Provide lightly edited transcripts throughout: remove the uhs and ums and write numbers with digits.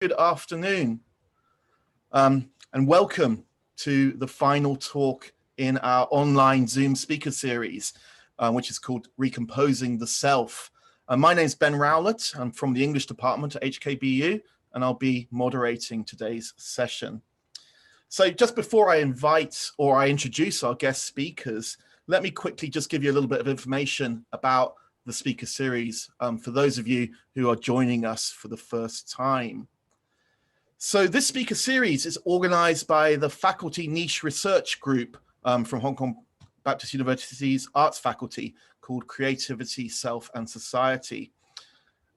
Good afternoon, and welcome to the final talk in our online Zoom speaker series, which is called Recomposing the Self. My name is Ben Rowlett. I'm from the English department at HKBU, and I'll be moderating today's session. So just before I introduce our guest speakers, let me quickly just give you a little bit of information about the speaker series for those of you who are joining us for the first time. So this speaker series is organized by the Faculty Niche Research Group from Hong Kong Baptist University's Arts Faculty called Creativity, Self and Society.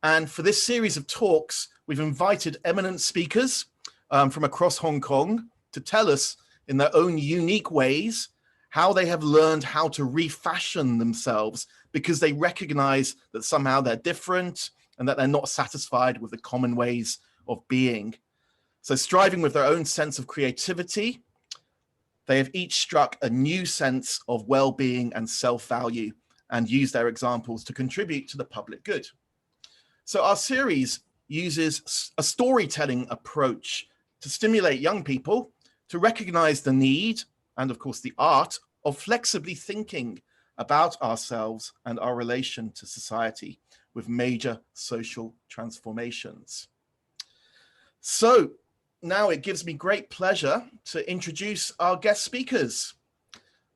And for this series of talks, we've invited eminent speakers from across Hong Kong to tell us in their own unique ways how they have learned how to refashion themselves because they recognize that somehow they're different and that they're not satisfied with the common ways of being. So striving with their own sense of creativity, they have each struck a new sense of well-being and self-value and use their examples to contribute to the public good. So our series uses a storytelling approach to stimulate young people to recognize the need and of course the art of flexibly thinking about ourselves and our relation to society with major social transformations. So now it gives me great pleasure to introduce our guest speakers.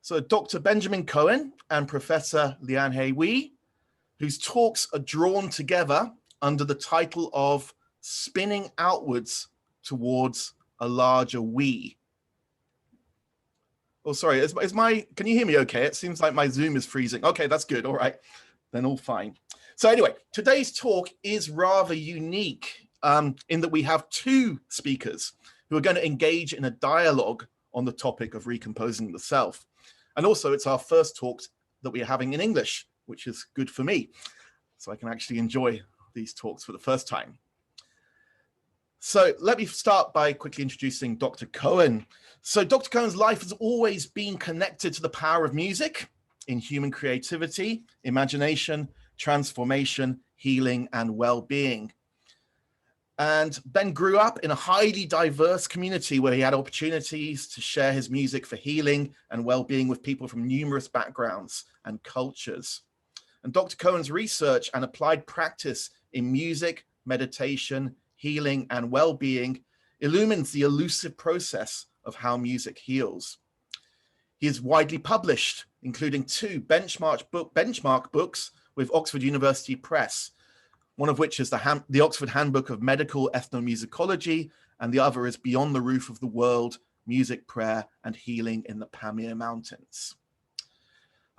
So Dr. Benjamin Koen and Professor LIAN-HEE, whose talks are drawn together under the title of Spinning Outwards Towards a Larger We. Oh, sorry, can you hear me okay? It seems like my Zoom is freezing. Okay, that's good, all right, then all fine. So anyway, today's talk is rather unique in that we have two speakers who are going to engage in a dialogue on the topic of recomposing the self. And also it's our first talk that we are having in English, which is good for me. So I can actually enjoy these talks for the first time. So let me start by quickly introducing Dr. Koen. So Dr. Koen's life has always been connected to the power of music in human creativity, imagination, transformation, healing, and well-being. And Ben grew up in a highly diverse community where he had opportunities to share his music for healing and well-being with people from numerous backgrounds and cultures. And Dr. Koen's research and applied practice in music, meditation, healing, and well-being illumines the elusive process of how music heals. He is widely published, including two benchmark books with Oxford University Press, one of which is the Oxford Handbook of Medical Ethnomusicology, and the other is Beyond the Roof of the World, Music, Prayer, and Healing in the Pamir Mountains.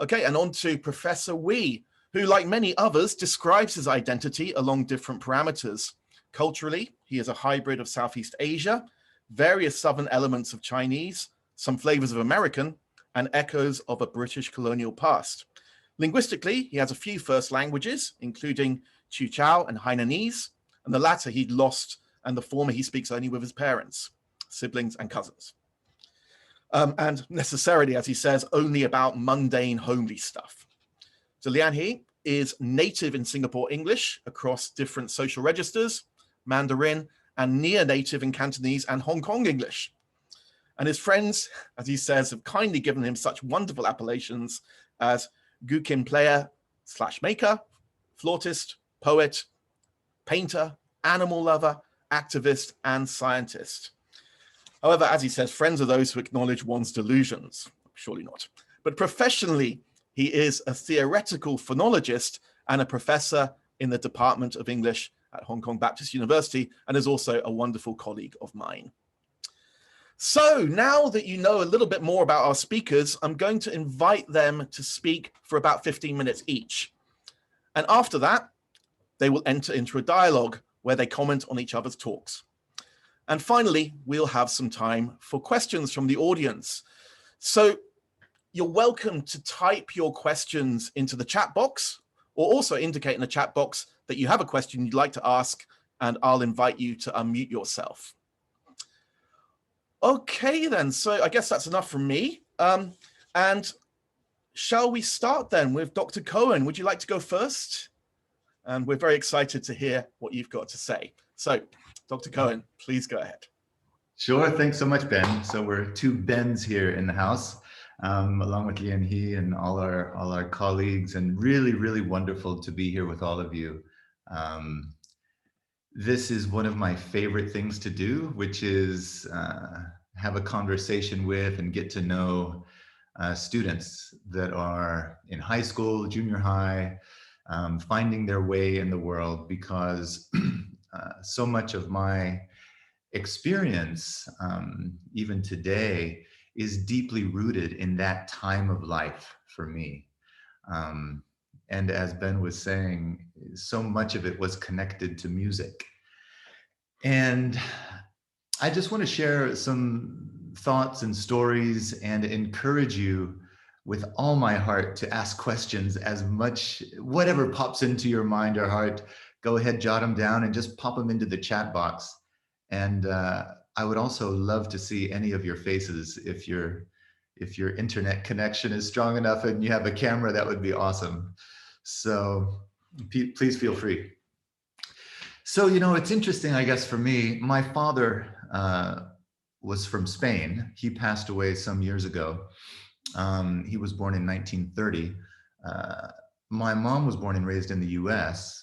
Okay, and on to Professor Wee, who, like many others, describes his identity along different parameters. Culturally, he is a hybrid of Southeast Asia, various Southern elements of Chinese, some flavors of American, and echoes of a British colonial past. Linguistically, he has a few first languages, including Chiu-Chow and Hainanese, and the latter he'd lost, and the former he speaks only with his parents, siblings, and cousins. And necessarily, as he says, only about mundane, homely stuff. So LIAN-HEE is native in Singapore English across different social registers, Mandarin, and near native in Cantonese and Hong Kong English. And his friends, as he says, have kindly given him such wonderful appellations as Gukin player / maker, flautist, poet, painter, animal lover, activist, and scientist. However, as he says, friends are those who acknowledge one's delusions. Surely not. But professionally, he is a theoretical phonologist and a professor in the Department of English at Hong Kong Baptist University, and is also a wonderful colleague of mine. So now that you know a little bit more about our speakers, I'm going to invite them to speak for about 15 minutes each. And after that, they will enter into a dialogue where they comment on each other's talks. And finally, we'll have some time for questions from the audience. So you're welcome to type your questions into the chat box, or also indicate in the chat box that you have a question you'd like to ask, and I'll invite you to unmute yourself. Okay, then, so I guess that's enough from me. And shall we start then with Dr. Koen? Would you like to go first? And we're very excited to hear what you've got to say. So, Dr. Koen, please go ahead. Sure, thanks so much, Ben. So we're two Bens here in the house, along with LIAN-HEE and all our colleagues, and really, really wonderful to be here with all of you. This is one of my favorite things to do, which is have a conversation with and get to know students that are in high school, junior high, finding their way in the world, because so much of my experience, even today, is deeply rooted in that time of life for me. And as Ben was saying, so much of it was connected to music. And I just want to share some thoughts and stories and encourage you with all my heart to ask questions as much, whatever pops into your mind or heart, go ahead, jot them down and just pop them into the chat box. And I would also love to see any of your faces. If your internet connection is strong enough and you have a camera, that would be awesome. So please feel free. So, you know, it's interesting, I guess, for me. My father was from Spain. He passed away some years ago. He was born in 1930. My mom was born and raised in the US.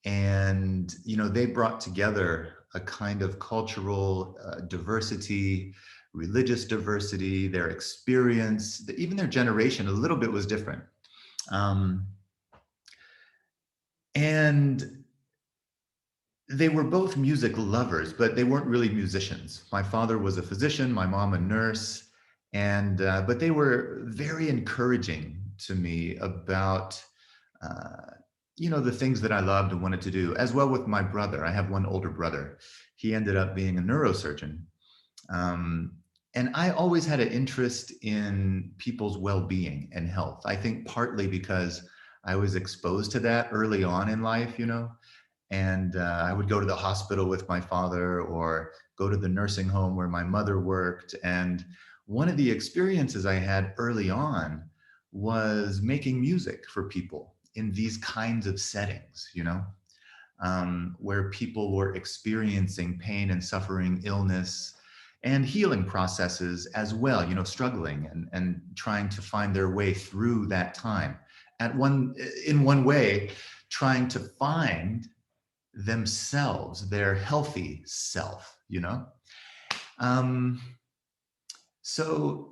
And, you know, they brought together a kind of cultural diversity, religious diversity, their experience, even their generation a little bit was different. And they were both music lovers, but they weren't really musicians. My father was a physician, my mom a nurse, and but they were very encouraging to me about you know, the things that I loved and wanted to do, as well with my brother. I have one older brother. He ended up being a neurosurgeon. And I always had an interest in people's well-being and health. I think partly because I was exposed to that early on in life, you know, and I would go to the hospital with my father or go to the nursing home where my mother worked. And one of the experiences I had early on was making music for people in these kinds of settings, you know, where people were experiencing pain and suffering, illness, and healing processes as well, you know, struggling and trying to find their way through that time. In one way, trying to find themselves, their healthy self, you know? So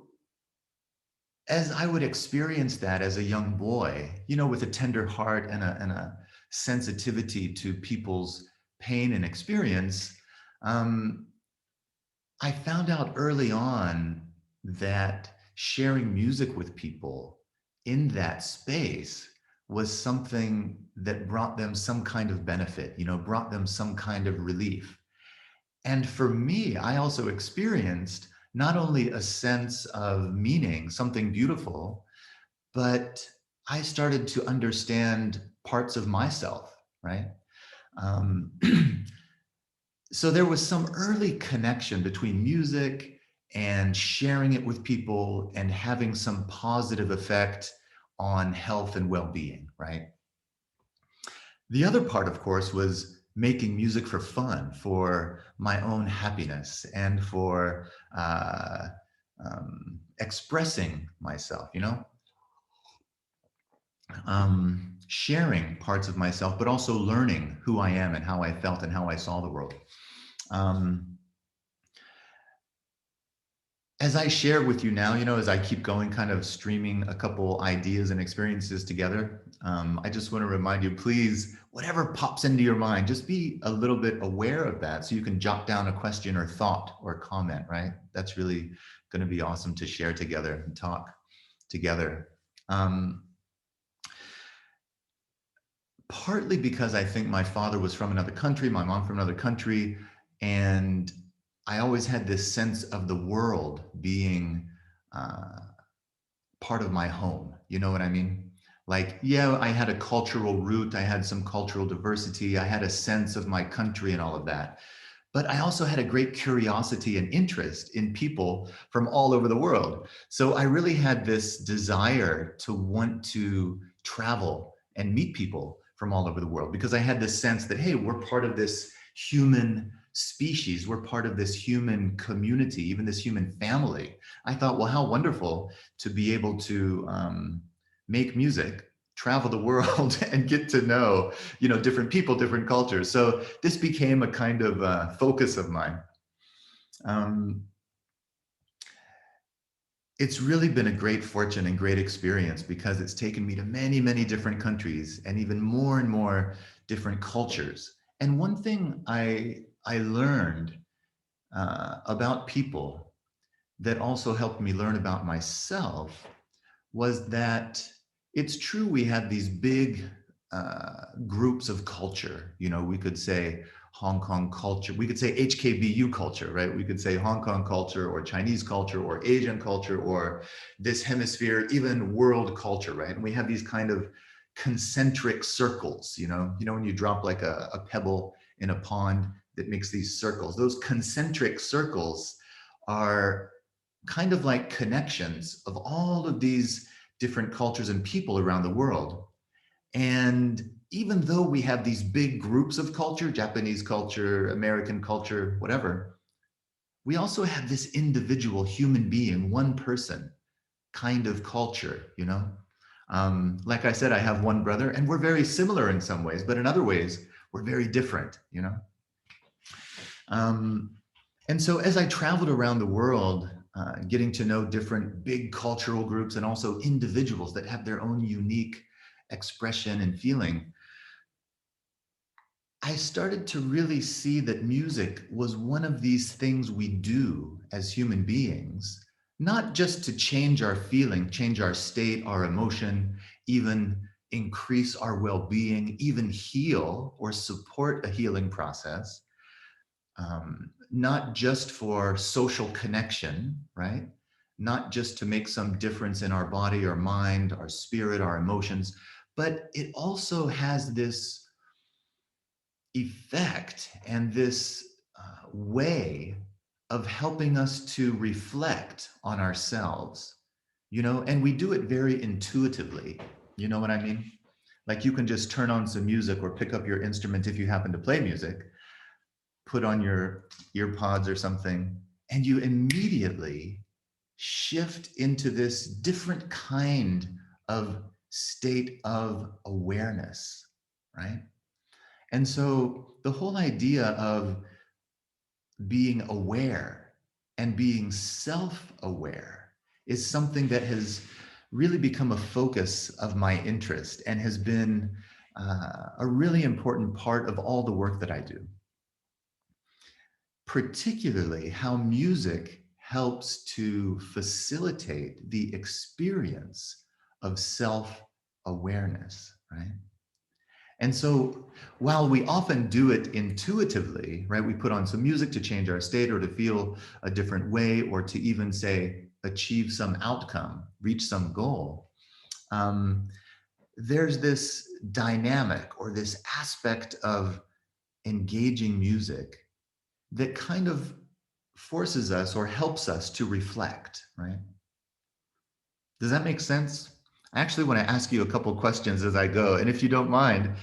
as I would experience that as a young boy, you know, with a tender heart and a sensitivity to people's pain and experience, I found out early on that sharing music with people in that space was something that brought them some kind of benefit, you know, brought them some kind of relief. And for me, I also experienced not only a sense of meaning, something beautiful, but I started to understand parts of myself, right? So there was some early connection between music and sharing it with people and having some positive effect on health and well-being, right? The other part, of course, was making music for fun, for my own happiness, and for expressing myself, you know? Sharing parts of myself, but also learning who I am and how I felt and how I saw the world. As I share with you now, you know, as I keep going, kind of streaming a couple ideas and experiences together, I just want to remind you, please, whatever pops into your mind, just be a little bit aware of that so you can jot down a question or thought or comment, right? That's really going to be awesome to share together and talk together. Partly because I think my father was from another country, my mom from another country, and I always had this sense of the world being part of my home. You know what I mean? Like, yeah, I had a cultural root, I had some cultural diversity, I had a sense of my country and all of that. But I also had a great curiosity and interest in people from all over the world. So I really had this desire to want to travel and meet people from all over the world, because I had this sense that, hey, we're part of this human species. We're part of this human community, even this human family. I thought, well, how wonderful to be able to make music, travel the world, and get to know, different people, different cultures. So this became a kind of focus of mine. It's really been a great fortune and great experience because it's taken me to many, many different countries and even more and more different cultures. And one thing I learned about people that also helped me learn about myself was that it's true we have these big groups of culture. We could say Hong Kong culture, we could say HKBU culture, right? We could say Hong Kong culture or Chinese culture or Asian culture or this hemisphere, even world culture, right? And we have these kind of concentric circles, when you drop like a pebble in a pond that makes these circles. Those concentric circles are kind of like connections of all of these different cultures and people around the world. And even though we have these big groups of culture, Japanese culture, American culture, whatever, we also have this individual human being, one person kind of culture, Like I said, I have one brother and we're very similar in some ways, but in other ways, we're very different, And so as I traveled around the world, getting to know different big cultural groups and also individuals that have their own unique expression and feeling, I started to really see that music was one of these things we do as human beings, not just to change our feeling, change our state, our emotion, even increase our well-being, even heal or support a healing process, not just for social connection, right? Not just to make some difference in our body or mind, our spirit, our emotions, but it also has this effect and this way of helping us to reflect on ourselves, and we do it very intuitively. You know what I mean? Like you can just turn on some music or pick up your instrument if you happen to play music, put on your ear pods or something, and you immediately shift into this different kind of state of awareness, right? And so the whole idea of being aware and being self-aware is something that has really become a focus of my interest and has been a really important part of all the work that I do. Particularly how music helps to facilitate the experience of self-awareness, right? And so while we often do it intuitively, right, we put on some music to change our state or to feel a different way or to even say achieve some outcome, reach some goal, there's this dynamic or this aspect of engaging music that kind of forces us or helps us to reflect, right? Does that make sense? I actually want to ask you a couple questions as I go. And if you don't mind,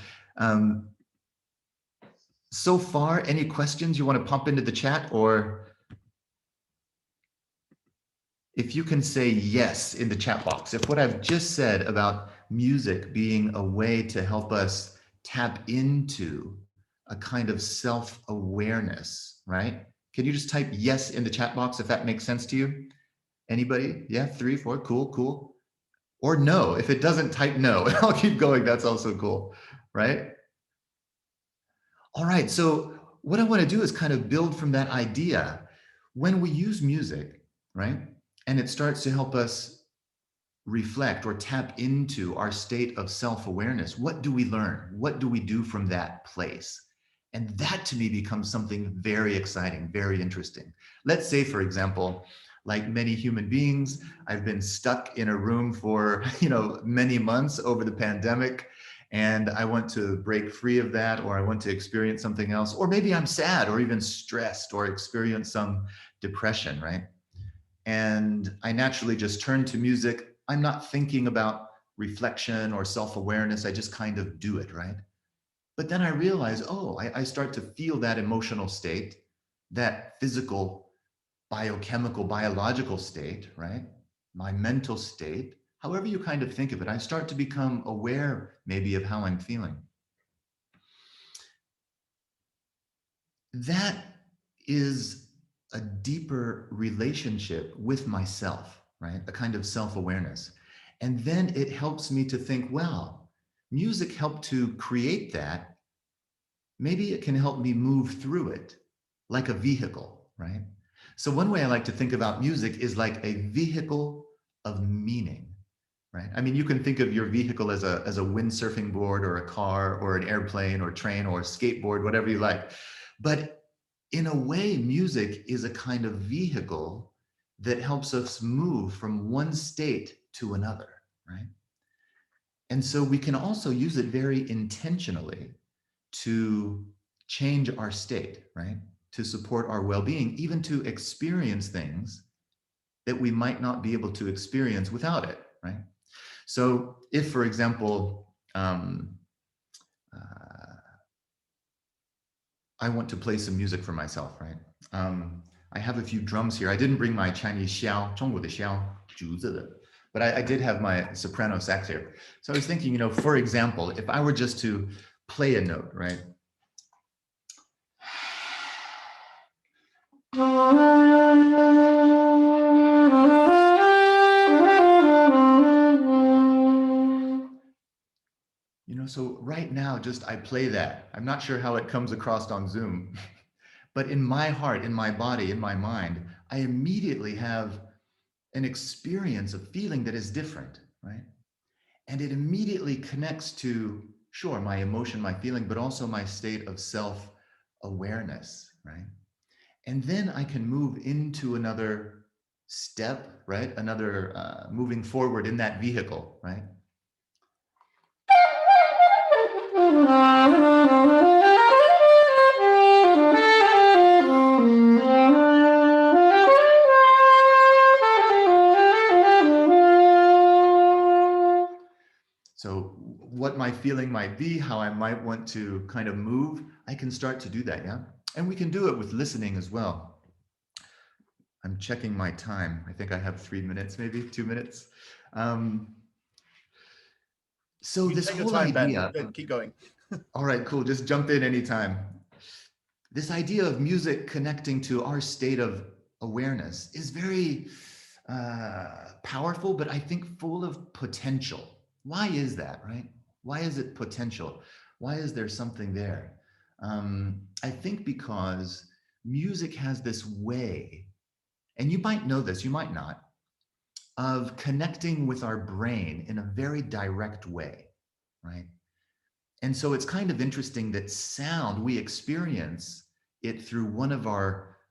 so far, any questions you want to pump into the chat, or if you can say yes in the chat box, if what I've just said about music being a way to help us tap into a kind of self-awareness, right? Can you just type yes in the chat box if that makes sense to you? Anybody? Yeah, 3, 4, cool. Or no, if it doesn't, type no. I'll keep going, that's also cool, right? All right, so what I want to do is kind of build from that idea. When we use music, right, and it starts to help us reflect or tap into our state of self-awareness, what do we learn? What do we do from that place? And that to me becomes something very exciting, very interesting. Let's say, for example, like many human beings, I've been stuck in a room for, many months over the pandemic, and I want to break free of that, or I want to experience something else, or maybe I'm sad or even stressed or experience some depression, right? And I naturally just turn to music. I'm not thinking about reflection or self-awareness. I just kind of do it, right? But then I realize, oh, I start to feel that emotional state, that physical, biochemical, biological state, right? My mental state, however you kind of think of it, I start to become aware maybe of how I'm feeling. That is a deeper relationship with myself, right? A kind of self-awareness. And then it helps me to think, well, music helped to create that. Maybe it can help me move through it like a vehicle, right? So one way I like to think about music is like a vehicle of meaning, right? I mean, you can think of your vehicle as a windsurfing board or a car or an airplane or train or a skateboard, whatever you like. But in a way, music is a kind of vehicle that helps us move from one state to another, right? And so we can also use it very intentionally to change our state, right? To support our well-being, even to experience things that we might not be able to experience without it, right? So if, for example, I want to play some music for myself, right? I have a few drums here. I didn't bring my Chinese xiao, 中国的xiao, 竹子的, but I did have my soprano sax here. So I was thinking, you know, for example, if I were just to play a note, right? You know, so right now, just I play that. I'm not sure how it comes across on Zoom, but in my heart, in my body, in my mind, I immediately have an experience, a feeling that is different, right? And it immediately connects to, sure, my emotion, my feeling, but also my state of self-awareness, right? And then I can move into another step, right? Another moving forward in that vehicle, right? So what my feeling might be, how I might want to kind of move, I can start to do that, yeah? And we can do it with listening as well. I'm checking my time. I think I have 3 minutes, maybe 2 minutes. So this whole idea, Ben. Keep going. all right, cool, just jump in anytime. This idea of music connecting to our state of awareness is very powerful, but I think full of potential. Why is that, right? Why is it potential? Why is there something there? I think because music has this way, and you might know this, you might not, of connecting with our brain in a very direct way, right? And so it's kind of interesting that sound, we experience it through one of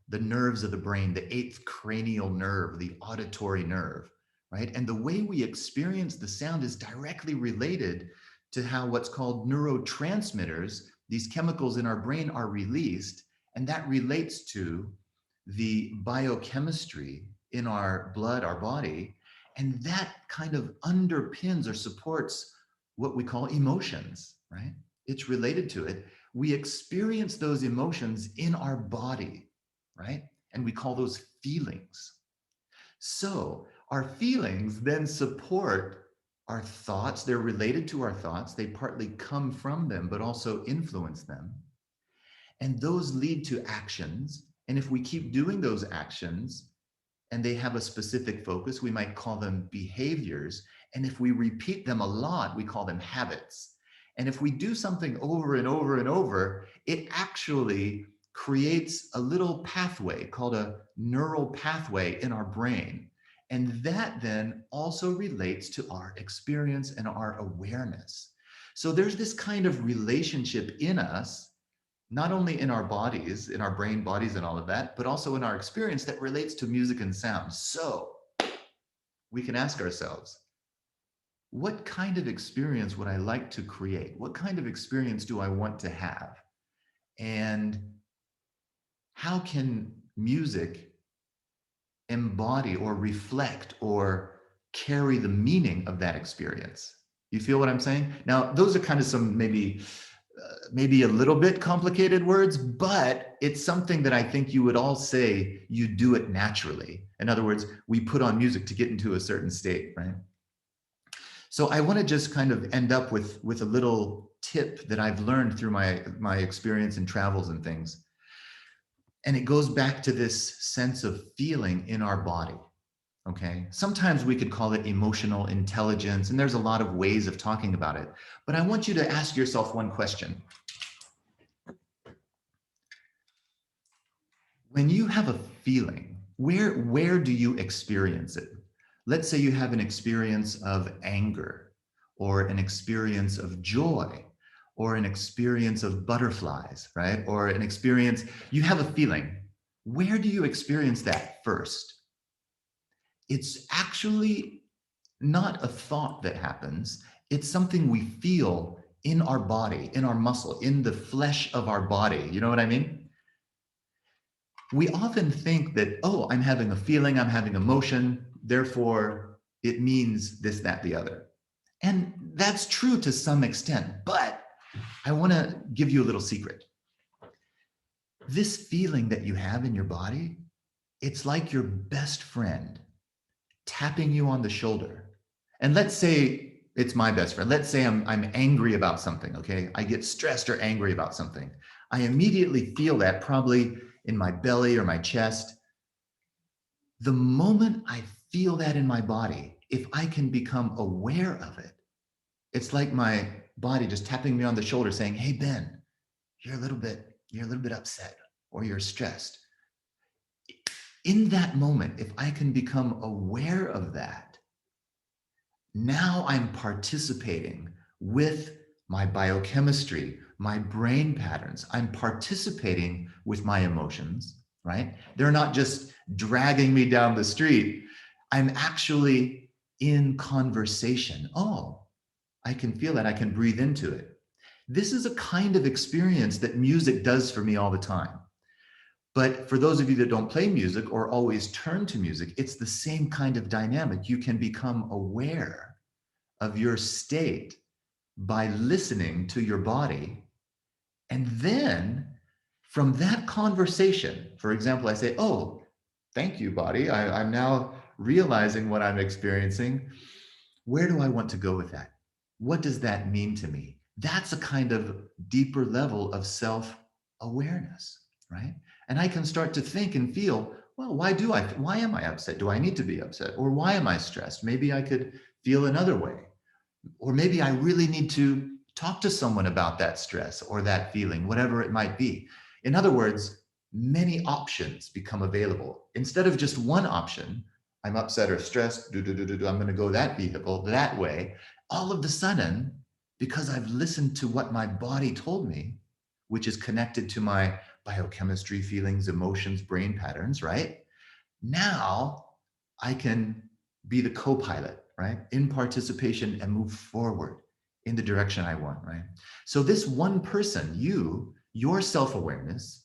the nerves of the brain, the 8th cranial nerve, the auditory nerve, right? And the way we experience the sound is directly related to how what's called neurotransmitters, these chemicals in our brain, are released. And that relates to the biochemistry in our blood, our body. And that kind of underpins or supports what we call emotions, right? It's related to it. We experience those emotions in our body, right? And we call those feelings. So our feelings then support our thoughts. They're related to our thoughts. They partly come from them, but also influence them. And those lead to actions. And if we keep doing those actions and they have a specific focus, we might call them behaviors. And if we repeat them a lot, we call them habits. And if we do something over and over and over, it actually creates a little pathway called a neural pathway in our brain. And that then also relates to our experience and our awareness. So there's this kind of relationship in us, not only in our bodies, in our brain bodies and all of that, but also in our experience that relates to music and sound. So we can ask ourselves, what kind of experience would I like to create? What kind of experience do I want to have? And how can music embody or reflect or carry the meaning of that experience? You feel what I'm saying? Now, those are kind of some maybe maybe a little bit complicated words, but it's something that I think you would all say you do it naturally. In other words, we put on music to get into a certain state, right? So I want to just kind of end up with a little tip that I've learned through my experience in travels and things. And it goes back to this sense of feeling in our body. Okay, sometimes we could call it emotional intelligence, and there's a lot of ways of talking about it. But I want you to ask yourself one question. When you have a feeling, where do you experience it? Let's say you have an experience of anger, or an experience of joy, or an experience of butterflies, right? Or an experience, you have a feeling. Where do you experience that first? It's actually not a thought that happens. It's something we feel in our body, in our muscle, in the flesh of our body. You know what I mean? We often think that, oh, I'm having a feeling, I'm having emotion, therefore it means this, that, the other. And that's true to some extent, but I want to give you a little secret. This feeling that you have in your body, it's like your best friend tapping you on the shoulder. And let's say it's my best friend. Let's say I'm angry about something, okay? I get stressed or angry about something. I immediately feel that probably in my belly or my chest. The moment I feel that in my body, if I can become aware of it, it's like my body just tapping me on the shoulder saying, hey, Ben, you're a little bit upset or you're stressed. In that moment, if I can become aware of that, now I'm participating with my biochemistry, my brain patterns. I'm participating with my emotions, right? They're not just dragging me down the street. I'm actually in conversation. Oh, I can feel that. I can breathe into it. This is a kind of experience that music does for me all the time. But for those of you that don't play music or always turn to music, it's the same kind of dynamic. You can become aware of your state by listening to your body. And then from that conversation, for example, I say, oh, thank you, body. I'm now realizing what I'm experiencing. Where do I want to go with that? What does that mean to me? That's a kind of deeper level of self-awareness, right? And I can start to think and feel, well, why am I upset? Do I need to be upset? Or why am I stressed? Maybe I could feel another way. Or maybe I really need to talk to someone about that stress or that feeling, whatever it might be. In other words, many options become available. Instead of just one option, I'm upset or stressed, I'm going to go that vehicle, that way. All of a sudden, because I've listened to what my body told me, which is connected to my biochemistry, feelings, emotions, brain patterns, right? Now I can be the co-pilot, right? In participation and move forward in the direction I want, right? So this one person, your self-awareness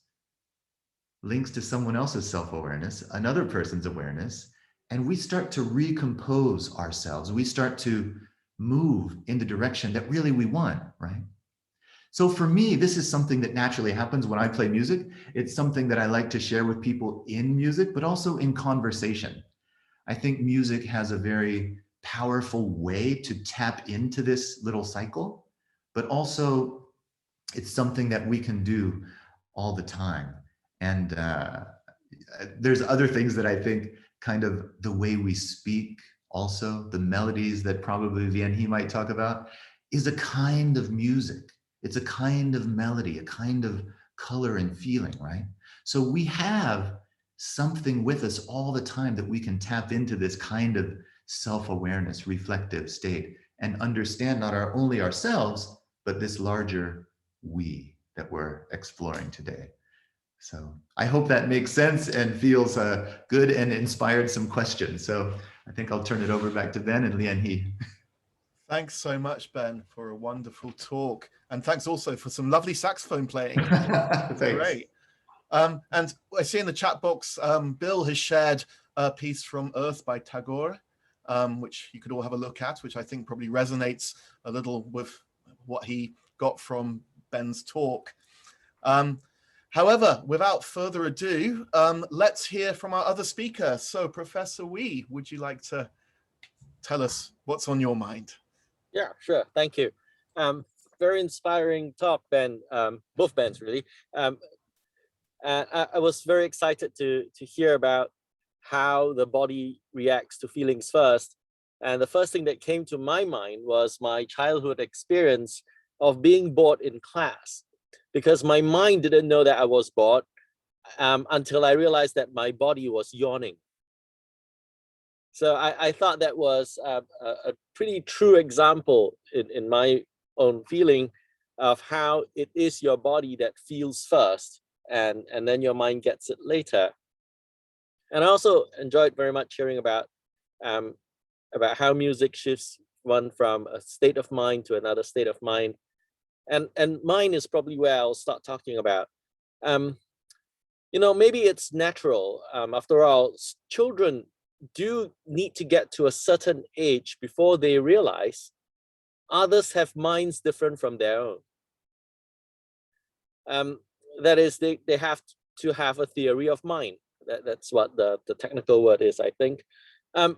links to someone else's self-awareness, another person's awareness, and we start to recompose ourselves. We start to move in the direction that really we want, right? So for me, this is something that naturally happens when I play music. It's something that I like to share with people in music, but also in conversation. I think music has a very powerful way to tap into this little cycle, but also it's something that we can do all the time. And there's other things that I think kind of the way we speak, also the melodies that probably LIAN-HEE might talk about, is a kind of music. It's a kind of melody, a kind of color and feeling, right? So we have something with us all the time that we can tap into this kind of self-awareness, reflective state, and understand not only ourselves, but this larger we that we're exploring today. So I hope that makes sense and feels good and inspired some questions. So I think I'll turn it over back to Ben and LIAN-HEE. Thanks so much, Ben, for a wonderful talk. And thanks also for some lovely saxophone playing. Thanks. Great. And I see in the chat box, Bill has shared a piece from Earth by Tagore, which you could all have a look at, which I think probably resonates a little with what he got from Ben's talk. However, without further ado, let's hear from our other speaker. So Professor Wee, would you like to tell us what's on your mind? Yeah, sure. Thank you. Very inspiring talk, Ben. Both Bens, really. I was very excited to hear about how the body reacts to feelings first. And the first thing that came to my mind was my childhood experience of being bored in class, because my mind didn't know that I was bored until I realized that my body was yawning. So I thought that was a pretty true example in my own feeling of how it is your body that feels first, and then your mind gets it later. And I also enjoyed very much hearing about how music shifts one from a state of mind to another state of mind. And mine is probably where I'll start talking about. You know, maybe it's natural. After all, children do need to get to a certain age before they realize others have minds different from their own. That is, they have to have a theory of mind. That's what the technical word is, I think.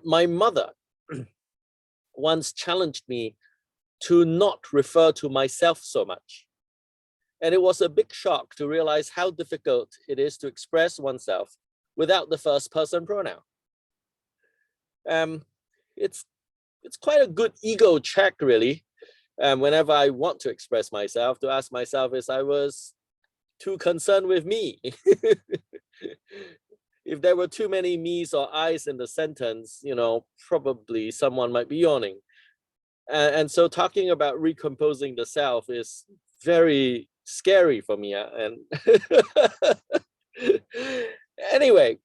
My mother once challenged me to not refer to myself so much. And it was a big shock to realize how difficult it is to express oneself without the first person pronoun. It's quite a good ego check, really. Whenever I want to express myself, to ask myself if I was too concerned with me. If there were too many me's or I's in the sentence, you know, probably someone might be yawning. And so talking about recomposing the self is very scary for me. And anyway,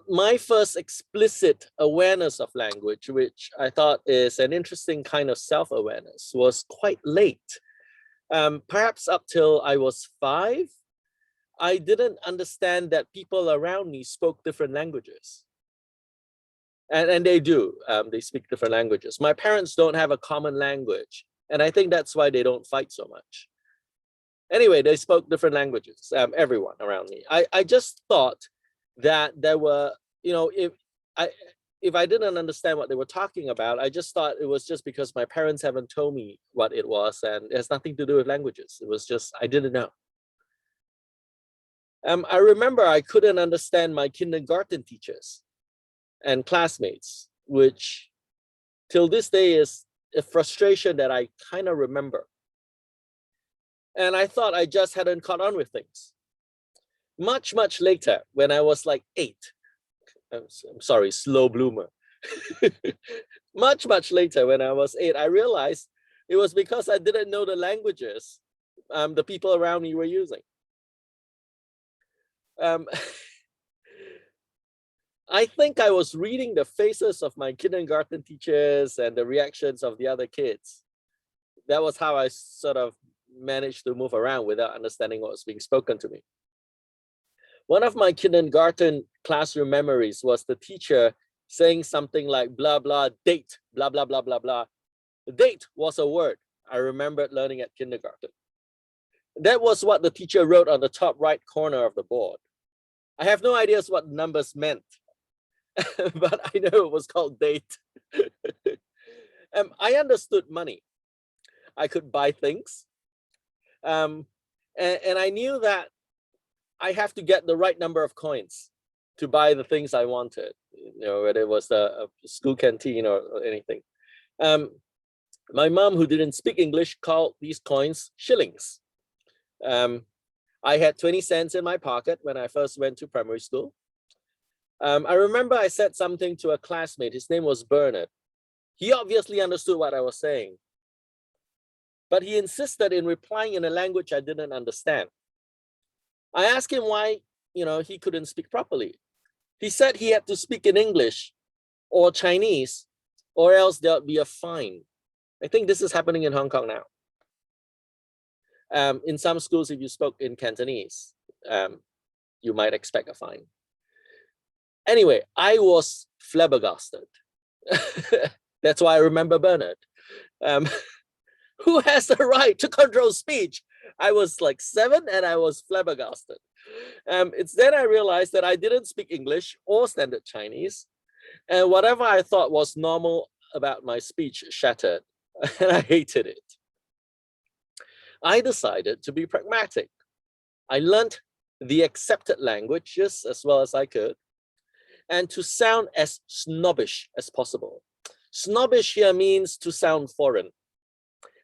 my first explicit awareness of language, which I thought is an interesting kind of self-awareness, was quite late. Perhaps up till I was 5, I didn't understand that people around me spoke different languages. And they do, they speak different languages. My parents don't have a common language, and I think that's why they don't fight so much. Anyway, they spoke different languages, everyone around me. I just thought that there were, you know, if I didn't understand what they were talking about, I just thought it was just because my parents haven't told me what it was, and it has nothing to do with languages. It was just, I didn't know. I remember I couldn't understand my kindergarten teachers and classmates, which till this day is a frustration that I kind of remember. And I thought I just hadn't caught on with things. Much later, when I was like 8, I'm sorry, slow bloomer. Much later, when I was 8, I realized it was because I didn't know the languages the people around me were using. I think I was reading the faces of my kindergarten teachers and the reactions of the other kids. That was how I sort of managed to move around without understanding what was being spoken to me. One of my kindergarten classroom memories was the teacher saying something like blah, blah, date, blah, blah, blah, blah, blah. The date was a word I remembered learning at kindergarten. That was what the teacher wrote on the top right corner of the board. I have no idea what numbers meant, but I know it was called date. I understood money. I could buy things. And I knew that I have to get the right number of coins to buy the things I wanted, you know, whether it was a school canteen or anything. My mom, who didn't speak English, called these coins shillings. I had 20 cents in my pocket when I first went to primary school. I remember I said something to a classmate. His name was Bernard. He obviously understood what I was saying, but he insisted in replying in a language I didn't understand. I asked him why, you know, he couldn't speak properly. He said he had to speak in English or Chinese, or else there'll be a fine. I think this is happening in Hong Kong now. In some schools, if you spoke in Cantonese, you might expect a fine. Anyway, I was flabbergasted. That's why I remember Bernard. Who has the right to control speech? I was like 7 and I was flabbergasted. It's then I realized that I didn't speak English or standard Chinese, and whatever I thought was normal about my speech shattered, and I hated it. I decided to be pragmatic. I learned the accepted languages as well as I could, and to sound as snobbish as possible. Snobbish here means to sound foreign.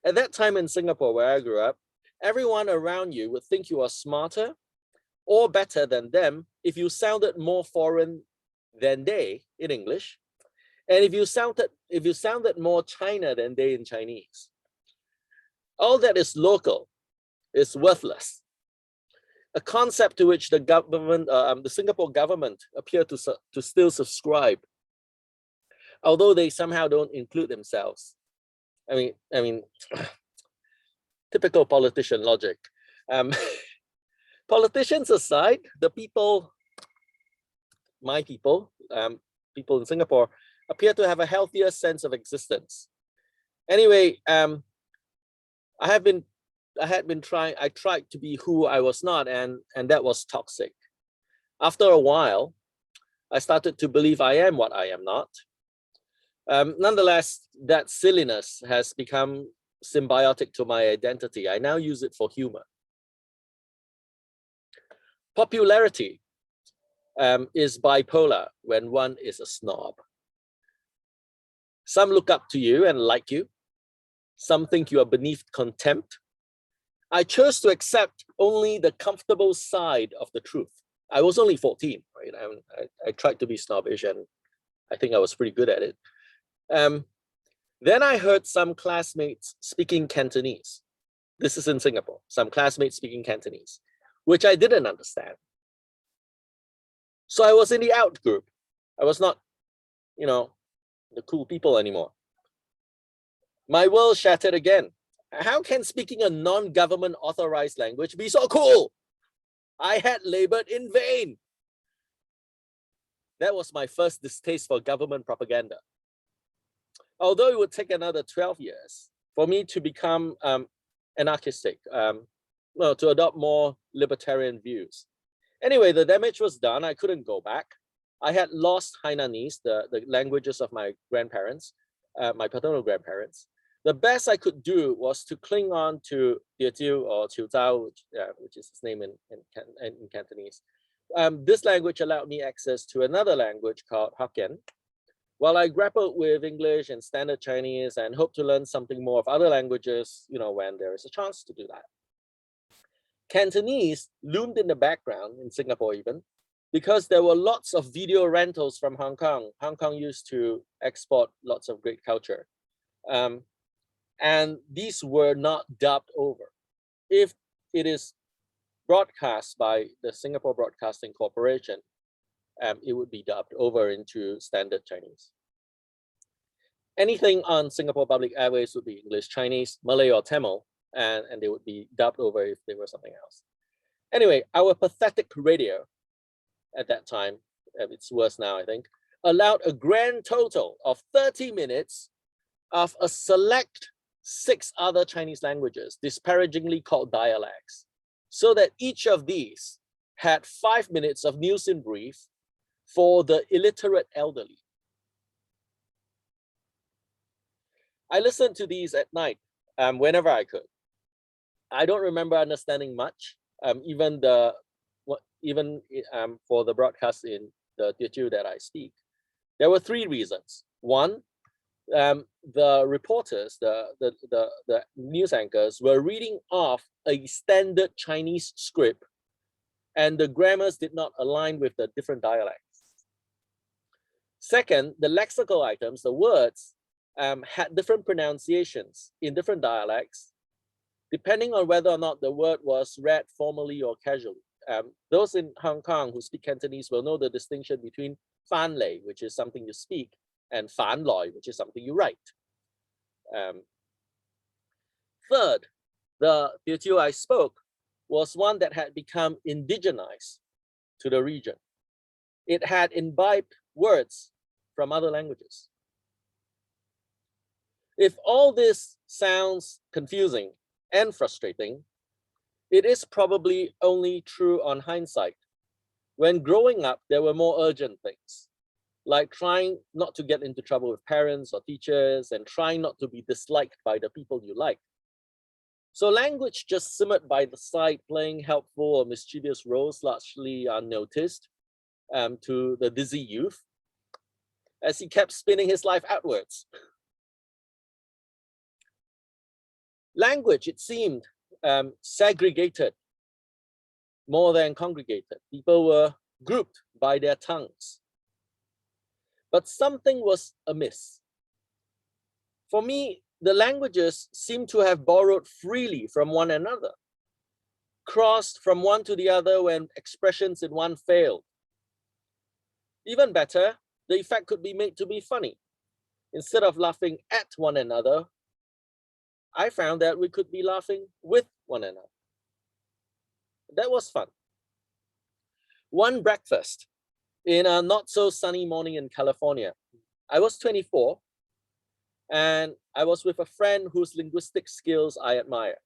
At that time in Singapore, where I grew up, everyone around you would think you are smarter or better than them if you sounded more foreign than they in English, and if you sounded more China than they in Chinese. All that is local is worthless, a concept to which the government, the Singapore government, appear to still subscribe, although they somehow don't include themselves. I mean, typical politician logic. Politicians aside, the people, my people, people in Singapore, appear to have a healthier sense of existence. Anyway, I tried to be who I was not, and that was toxic. After a while, I started to believe I am what I am not. Nonetheless, that silliness has become symbiotic to my identity. I now use it for humor. Popularity is bipolar when one is a snob. Some look up to you and like you. Some think you are beneath contempt. I chose to accept only the comfortable side of the truth. I was only 14, right? I tried to be snobbish, and I think I was pretty good at it. Then I heard some classmates speaking Cantonese. This is in Singapore. Some classmates speaking Cantonese, which I didn't understand. So I was in the out group. I was not, the cool people anymore. My world shattered again. How can speaking a non-government authorized language be so cool? I had labored in vain. That was my first distaste for government propaganda. Although it would take another 12 years for me to become anarchistic, to adopt more libertarian views. Anyway, the damage was done. I couldn't go back. I had lost Hainanese, the languages of my grandparents, my paternal grandparents. The best I could do was to cling on to Teochew or Chiu Zhao, which is his name in Cantonese. This language allowed me access to another language called Hopkins. While I grappled with English and standard Chinese and hope to learn something more of other languages, when there is a chance to do that. Cantonese loomed in the background in Singapore even, because there were lots of video rentals from Hong Kong. Hong Kong used to export lots of great culture. And these were not dubbed over. If it is broadcast by the Singapore Broadcasting Corporation, it would be dubbed over into standard Chinese. Anything on Singapore Public Airways would be English, Chinese, Malay, or Tamil, and they would be dubbed over if they were something else. Anyway, our pathetic radio at that time, it's worse now, I think, allowed a grand total of 30 minutes of a select 6 other Chinese languages, disparagingly called dialects, so that each of these had 5 minutes of news in brief for the illiterate elderly. I listened to these at night whenever I could. I don't remember understanding much, even for the broadcast in the Teochew that I speak. There were 3 reasons. One, the reporters, the news anchors were reading off a standard Chinese script, and the grammars did not align with the different dialects. Second, the lexical items, the words, had different pronunciations in different dialects, depending on whether or not the word was read formally or casually. Those in Hong Kong who speak Cantonese will know the distinction between fan lei, which is something you speak, and fan loi, which is something you write. Third, the Teochew I spoke was one that had become indigenized to the region. It had imbibed words from other languages. If all this sounds confusing and frustrating, it is probably only true on hindsight. When growing up, there were more urgent things, like trying not to get into trouble with parents or teachers and trying not to be disliked by the people you like. So language just simmered by the side, playing helpful or mischievous roles, largely unnoticed to the dizzy youth, as he kept spinning his life outwards. Language, it seemed, segregated more than congregated. People were grouped by their tongues. But something was amiss. For me, the languages seem to have borrowed freely from one another, crossed from one to the other when expressions in one failed. Even better, the effect could be made to be funny. Instead of laughing at one another, I found that we could be laughing with one another. That was fun. One breakfast in a not so sunny morning in California, I was 24 and I was with a friend whose linguistic skills I admire.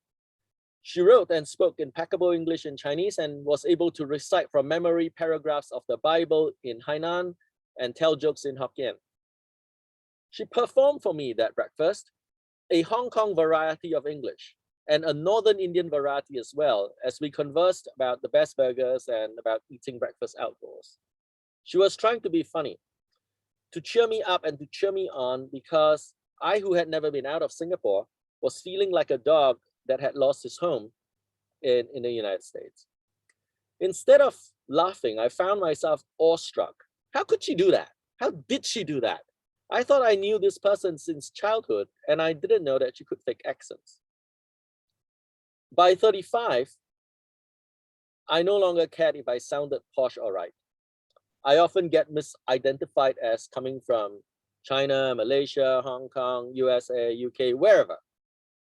She wrote and spoke impeccable English and Chinese and was able to recite from memory paragraphs of the Bible in Hainan and tell jokes in Hokkien. She performed for me that breakfast a Hong Kong variety of English and a Northern Indian variety as well, as we conversed about the best burgers and about eating breakfast outdoors. She was trying to be funny, to cheer me up and to cheer me on, because I, who had never been out of Singapore, was feeling like a dog that had lost his home in the United States. Instead of laughing, I found myself awestruck. How could she do that? How did she do that? I thought I knew this person since childhood, and I didn't know that she could fake accents. By 35, I no longer cared if I sounded posh or right. I often get misidentified as coming from China, Malaysia, Hong Kong, USA, UK, wherever.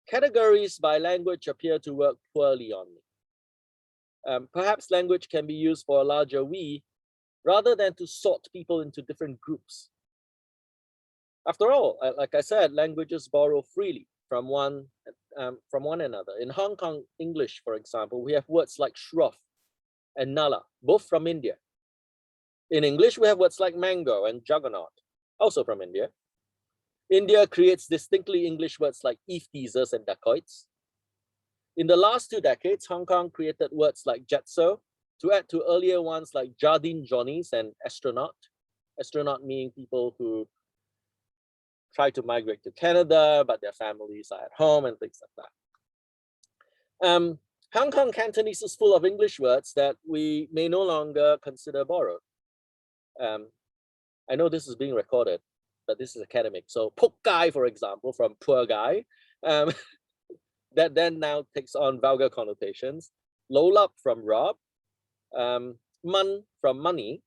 Categories by language appear to work poorly on me. Perhaps language can be used for a larger we, rather than to sort people into different groups. After all, like I said, languages borrow freely from one another. In Hong Kong English, for example, we have words like shroff and nala, both from India. In English, we have words like mango and juggernaut, also from India. India creates distinctly English words like eve teasers and dacoits. In the last 2 decades, Hong Kong created words like jetso to add to earlier ones like Jardine Johnnies and astronaut. Astronaut meaning people who try to migrate to Canada, but their families are at home and things like that. Hong Kong Cantonese is full of English words that we may no longer consider borrowed. I know this is being recorded, but this is academic. So pok guy, for example, from poor guy, that then now takes on vulgar connotations. Lolap from rob, mun from money.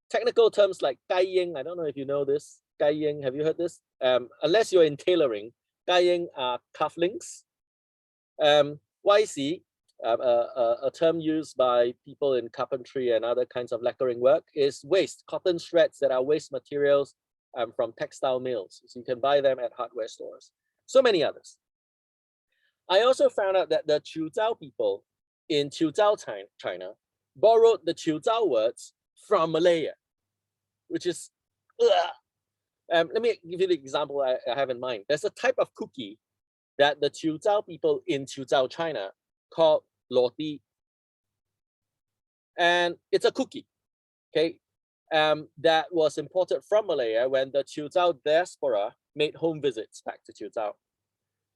Technical terms like gai ying, I don't know if you know this. Gai ying, have you heard this? Unless you're in tailoring, gai ying are cufflinks. YC, a term used by people in carpentry and other kinds of lacquering work, is waste, cotton shreds that are waste materials from textile mills. So you can buy them at hardware stores. So many others. I also found out that the Qiuzhou people in Qiuzhou, China, borrowed the Qiuzhou words from Malaya, which is, let me give you the example I have in mind. There's a type of cookie that the Qiuzhou people in Qiuzhou, China, called roti. And it's a cookie, okay, that was imported from Malaya when the Qiuzhou diaspora made home visits back to Qiuzhou.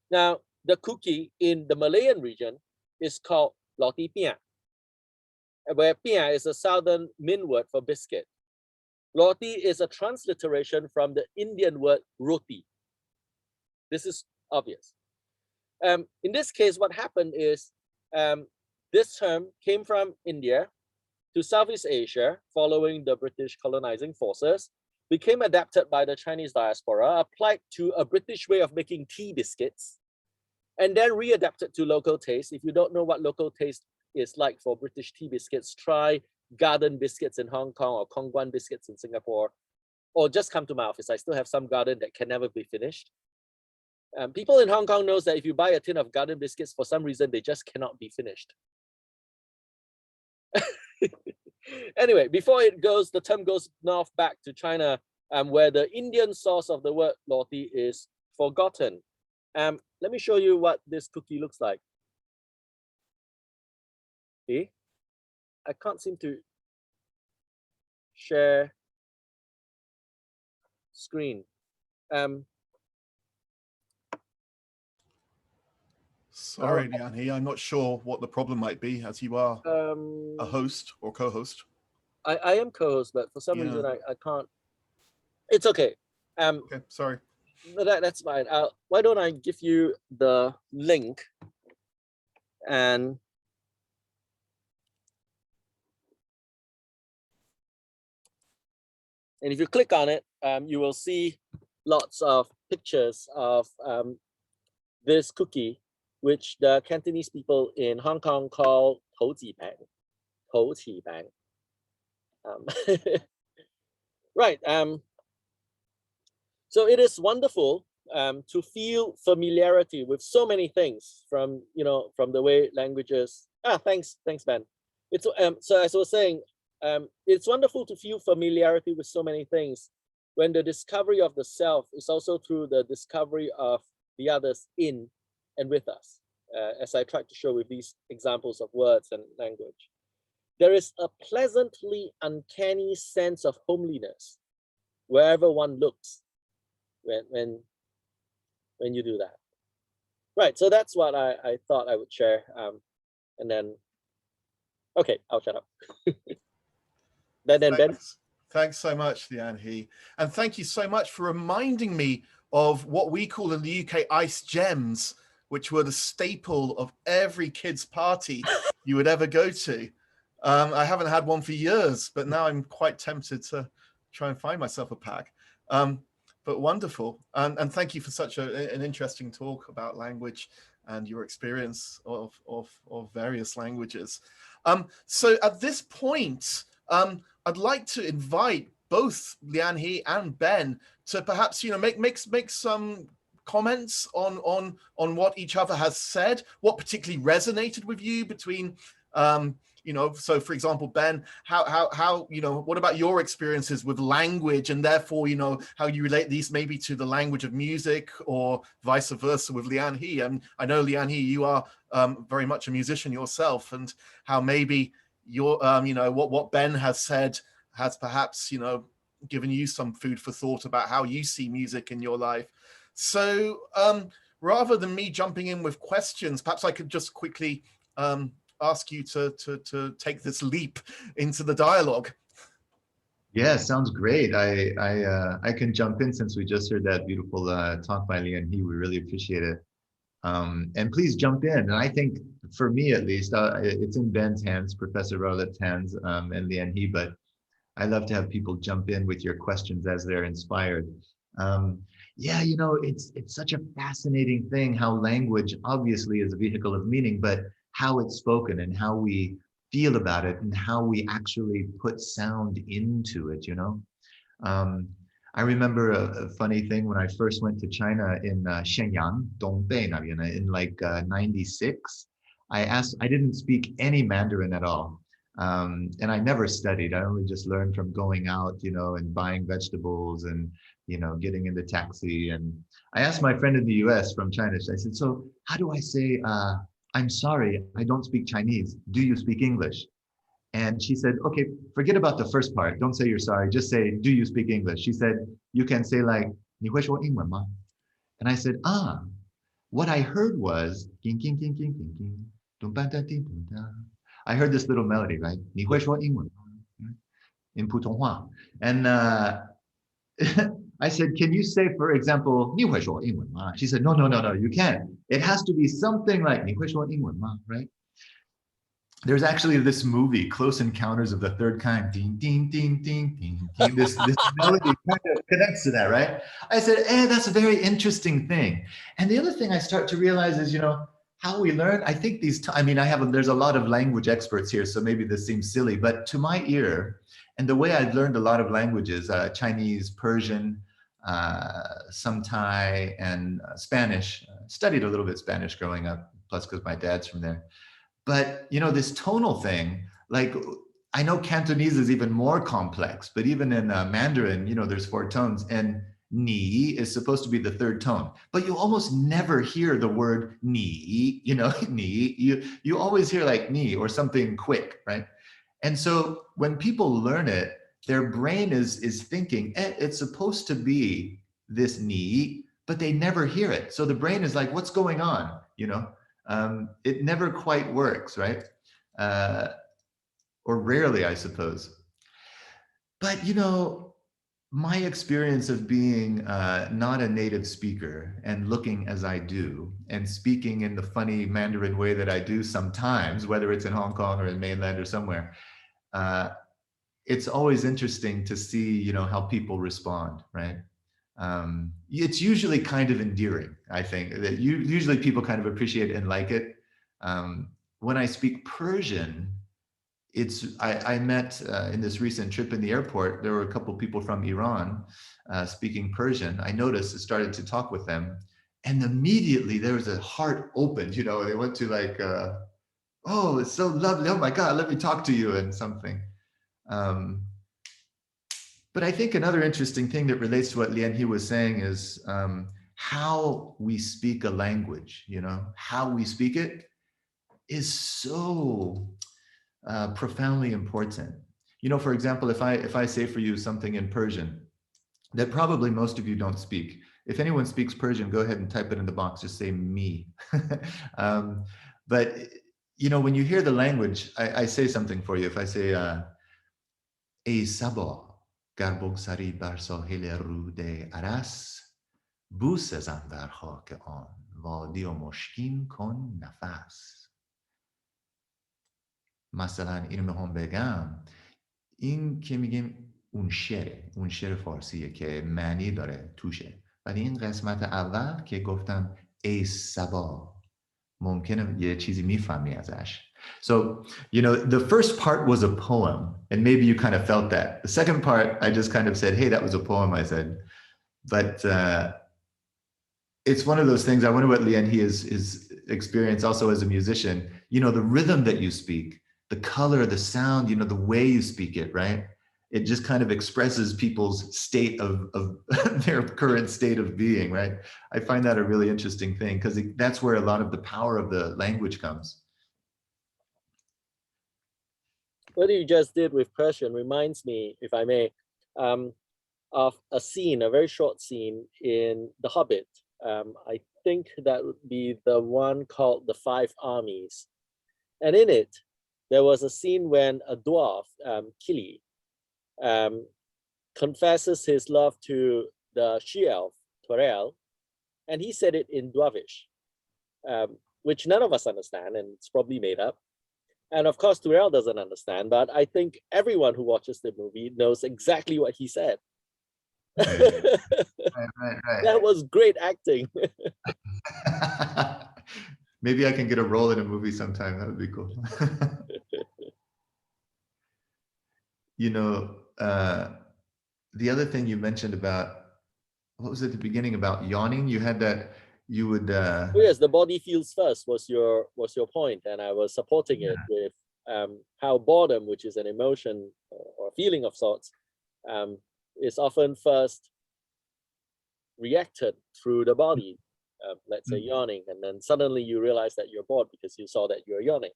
Now, the cookie in the Malayan region is called roti piang, where piang is a southern Min word for biscuit. Roti is a transliteration from the Indian word roti. This is obvious. In this case, what happened is this term came from India to Southeast Asia following the British colonizing forces, became adapted by the Chinese diaspora, applied to a British way of making tea biscuits, and then readapted to local taste. If you don't know what local taste is like for British tea biscuits, try Garden biscuits in Hong Kong or Kong Guan biscuits in Singapore. or just come to my office. I still have some garden that can never be finished. People in Hong Kong knows that if you buy a tin of garden biscuits, for some reason, they just cannot be finished. Anyway, before the term goes north back to China, where the Indian source of the word roti is forgotten. Let me show you what this cookie looks like. See? I can't seem to share screen. Sorry, LIAN-HEE, I'm not sure what the problem might be, as you are a host or co-host. I am co-host, but for some reason I can't. It's okay. Okay, sorry. That's fine. Why don't I give you the link, and if you click on it, you will see lots of pictures of this cookie, which the Cantonese people in Hong Kong call Tou Ji Bang. Tou Ji Bang. Right. So it is wonderful to feel familiarity with so many things from the way languages. Thanks, Ben. It's so as I was saying, it's wonderful to feel familiarity with so many things when the discovery of the self is also through the discovery of the others in and with us, as I tried to show with these examples of words and language. There is a pleasantly uncanny sense of homeliness wherever one looks when you do that. Right, so that's what I thought I would share. And then, okay, I'll shut up. Ben. Thanks so much, LIAN-HEE. And thank you so much for reminding me of what we call in the UK ice gems, which were the staple of every kid's party you would ever go to. I haven't had one for years, but now I'm quite tempted to try and find myself a pack. But wonderful. And thank you for such an interesting talk about language and your experience of various languages. So at this point, I'd like to invite both LIAN-HEE and Ben to perhaps make some comments on what each other has said, what particularly resonated with you between so for example, Ben, how what about your experiences with language, and therefore how you relate these maybe to the language of music, or vice versa with LIAN-HEE. And I know, LIAN-HEE, you are very much a musician yourself, and how maybe your what Ben has said has perhaps given you some food for thought about how you see music in your life. So rather than me jumping in with questions, perhaps I could just quickly ask you to take this leap into the dialogue. Yeah, sounds great. I can jump in since we just heard that beautiful talk by LIAN-HEE. We really appreciate it. And please jump in. And I think, for me at least, it's in Ben's hands, Professor Rowlett's hands, and LIAN-HEE, but I love to have people jump in with your questions as they're inspired. Yeah, it's such a fascinating thing how language obviously is a vehicle of meaning, but how it's spoken and how we feel about it and how we actually put sound into it, I remember a funny thing when I first went to China in Shenyang, Dongbei, in like 96. I didn't speak any Mandarin at all. And I never studied. I only just learned from going out, and buying vegetables and, getting in the taxi. And I asked my friend in the US from China, I said, so how do I say, I'm sorry, I don't speak Chinese. Do you speak English? And she said, okay, forget about the first part. Don't say you're sorry. Just say, do you speak English? She said, you can say like, 你会说英文吗? And I said, what I heard was, I heard this little melody, right? 你会说英文吗? In 普通话. And I said, can you say, for example, 你会说英文吗? She said, no, you can't. It has to be something like 你会说英文吗, right? There's actually this movie, Close Encounters of the Third Kind. Ding, ding, ding, ding, ding, ding. This melody kind of connects to that, right? I said, that's a very interesting thing. And the other thing I start to realize is, How we learn, I think I mean, there's a lot of language experts here, so maybe this seems silly, but to my ear, and the way I've learned a lot of languages, Chinese, Persian, some Thai, and Spanish. Studied a little bit Spanish growing up, plus because my dad's from there. But, you know, this tonal thing, like, I know Cantonese is even more complex, but even in Mandarin, you know, there's 4 tones, and ni is supposed to be the 3rd tone, but you almost never hear the word ni, you know, ni, you always hear like ni or something quick, right? And so when people learn it, their brain is thinking, it's supposed to be this ni, but they never hear it. So the brain is like, what's going on, you know? It never quite works, right? Or rarely, I suppose. But, you know, my experience of being not a native speaker and looking as I do and speaking in the funny Mandarin way that I do sometimes, whether it's in Hong Kong or in mainland or somewhere, it's always interesting to see, you know, how people respond, right? It's usually kind of endearing, I think, that usually people kind of appreciate it and like it. When I speak Persian, I met in this recent trip in the airport, there were a couple of people from Iran speaking Persian. I noticed, I started to talk with them, and immediately there was a heart opened, you know, they went to like, oh, it's so lovely. Oh my God, let me talk to you and something. But I think another interesting thing that relates to what LIAN-HEE was saying is how we speak a language, you know, how we speak it is so profoundly important. You know, for example, if I say for you something in Persian that probably most of you don't speak, if anyone speaks Persian, go ahead and type it in the box, just say me. But, you know, when you hear the language, I say something for you. If I say, ای صبا گر بگذری بر ساحل رود ارس بوسه زن در خاک آن وادی و مشکین کن نفس. مثلا اینو میخوام بگم، این که میگیم اون شعر فارسیه که معنی داره توشه، ولی این قسمت اول که گفتم ای صبا ممکنه یه چیزی میفهمی ازش. So, you know, the first part was a poem, and maybe you kind of felt that. The second part, I just kind of said, hey, that was a poem, I said. But it's one of those things, I wonder what LIAN-HEE is experience also as a musician. You know, the rhythm that you speak, the color, the sound, you know, the way you speak it, right? It just kind of expresses people's state of their current state of being, right? I find that a really interesting thing because that's where a lot of the power of the language comes. What you just did with Persian reminds me, if I may, of a scene, a very short scene in The Hobbit. I think that would be the one called The Five Armies. And in it, there was a scene when a dwarf, Kili, confesses his love to the she-elf, Torel, and he said it in Dwarvish, which none of us understand, and it's probably made up. And of course, Torel doesn't understand, but I think everyone who watches the movie knows exactly what he said. Right. Right. That was great acting. Maybe I can get a role in a movie sometime. That would be cool. You know, the other thing you mentioned about, what was at the beginning about yawning? You had that you would. Oh, yes, the body feels first was your point, and I was supporting it with how boredom, which is an emotion or feeling of sorts, is often first reacted through the body. Let's say yawning, and then suddenly you realize that you're bored because you saw that you're yawning.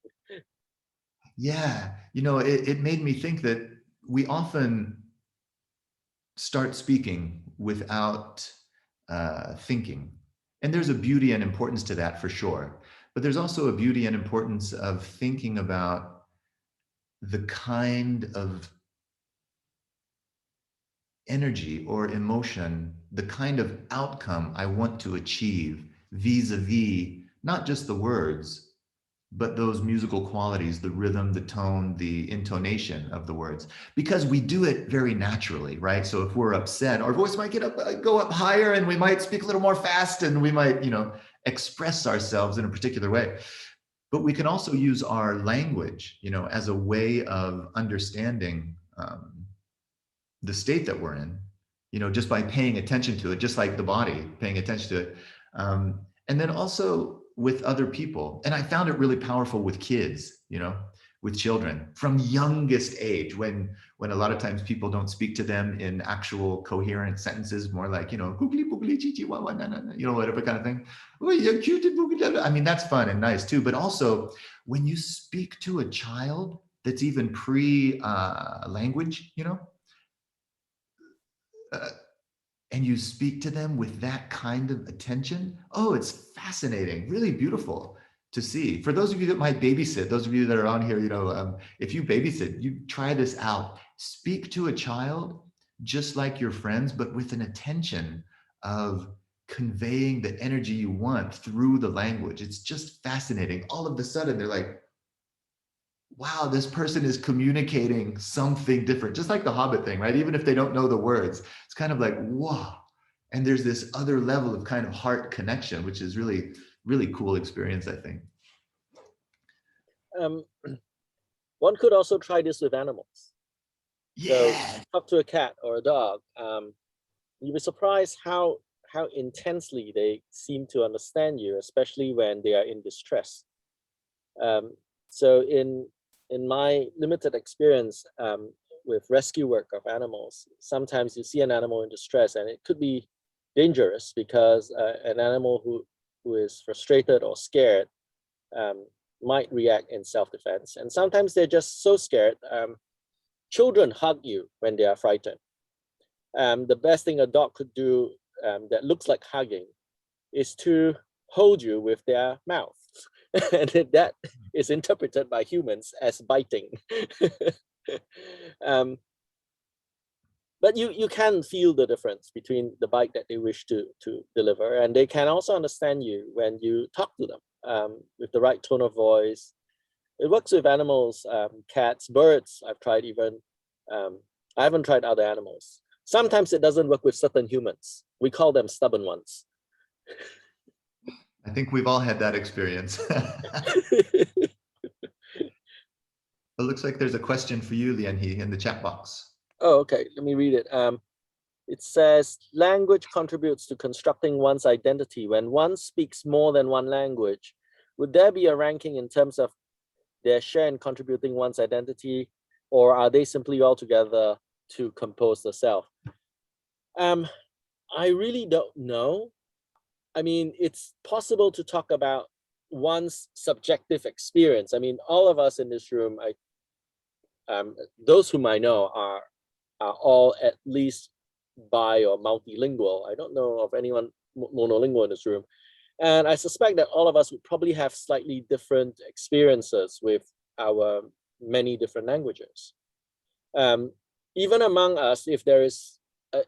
Yeah, you know, it made me think that we often start speaking without thinking. And there's a beauty and importance to that for sure. But there's also a beauty and importance of thinking about the kind of energy or emotion, the kind of outcome I want to achieve vis-a-vis not just the words, but those musical qualities, the rhythm, the tone, the intonation of the words, because we do it very naturally, right? So if we're upset, our voice might go up higher and we might speak a little more fast and we might, you know, express ourselves in a particular way. But we can also use our language, you know, as a way of understanding the state that we're in, you know, just by paying attention to it, just like the body, paying attention to it. And then also with other people. And I found it really powerful with kids, you know, with children from youngest age, when a lot of times people don't speak to them in actual coherent sentences, more like, you know, googly boogly chichi wa wa na na, you know, whatever kind of thing. Oh, you're cute. I mean, that's fun and nice too. But also when you speak to a child that's even pre-language, you know, and you speak to them with that kind of attention, oh, it's fascinating, really beautiful to see. For those of you that might babysit, those of you that are on here, you know, if you babysit, you try this out. Speak to a child just like your friends, but with an attention of conveying the energy you want through the language. It's just fascinating. All of a sudden, they're like, wow, this person is communicating something different, just like the Hobbit thing, right? Even if they don't know the words, it's kind of like, wow. And there's this other level of kind of heart connection, which is really, really cool experience, I think. One could also try this with animals. Yeah. So talk to a cat or a dog. You'll be surprised how intensely they seem to understand you, especially when they are in distress. So in my limited experience with rescue work of animals, sometimes you see an animal in distress, and it could be dangerous because an animal who is frustrated or scared might react in self-defense. And sometimes they're just so scared. Children hug you when they are frightened. The best thing a dog could do that looks like hugging is to hold you with their mouth. And that is interpreted by humans as biting. But you can feel the difference between the bite that they wish to deliver, and they can also understand you when you talk to them with the right tone of voice. It works with animals, cats, birds. I've tried even. I haven't tried other animals. Sometimes it doesn't work with certain humans. We call them stubborn ones. I think we've all had that experience. It looks like there's a question for you, LIAN-HEE, in the chat box. Oh, okay. Let me read it. It says, language contributes to constructing one's identity. When one speaks more than one language, would there be a ranking in terms of their share in contributing one's identity, or are they simply all together to compose the self? I really don't know. I mean, it's possible to talk about one's subjective experience. I mean, all of us in this room, those whom I know are all at least bi or multilingual. I don't know of anyone monolingual in this room. And I suspect that all of us would probably have slightly different experiences with our many different languages. Even among us, if there is,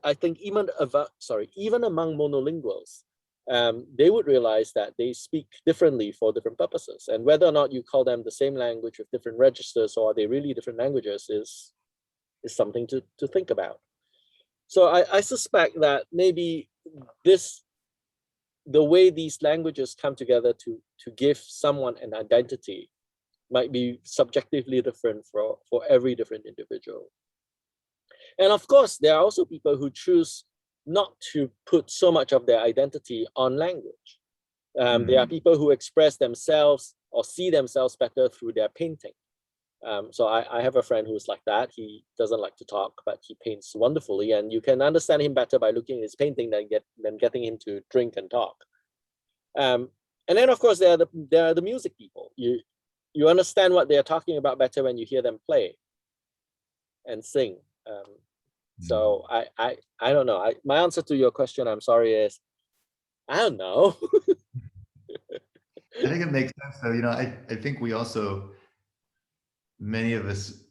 I think even among monolinguals, they would realize that they speak differently for different purposes. And whether or not you call them the same language with different registers, or are they really different languages, is something to think about. So I suspect that maybe the way these languages come together to give someone an identity might be subjectively different for every different individual. And of course, there are also people who choose not to put so much of their identity on language. There are people who express themselves or see themselves better through their painting. So I have a friend who's like that. He doesn't like to talk, but he paints wonderfully, and you can understand him better by looking at his painting than getting him to drink and talk. And then of course there are the music people. You understand what they are talking about better when you hear them play and sing. So I don't know. My answer to your question, I'm sorry, is I don't know. I think it makes sense though. You know, I think we also, many of us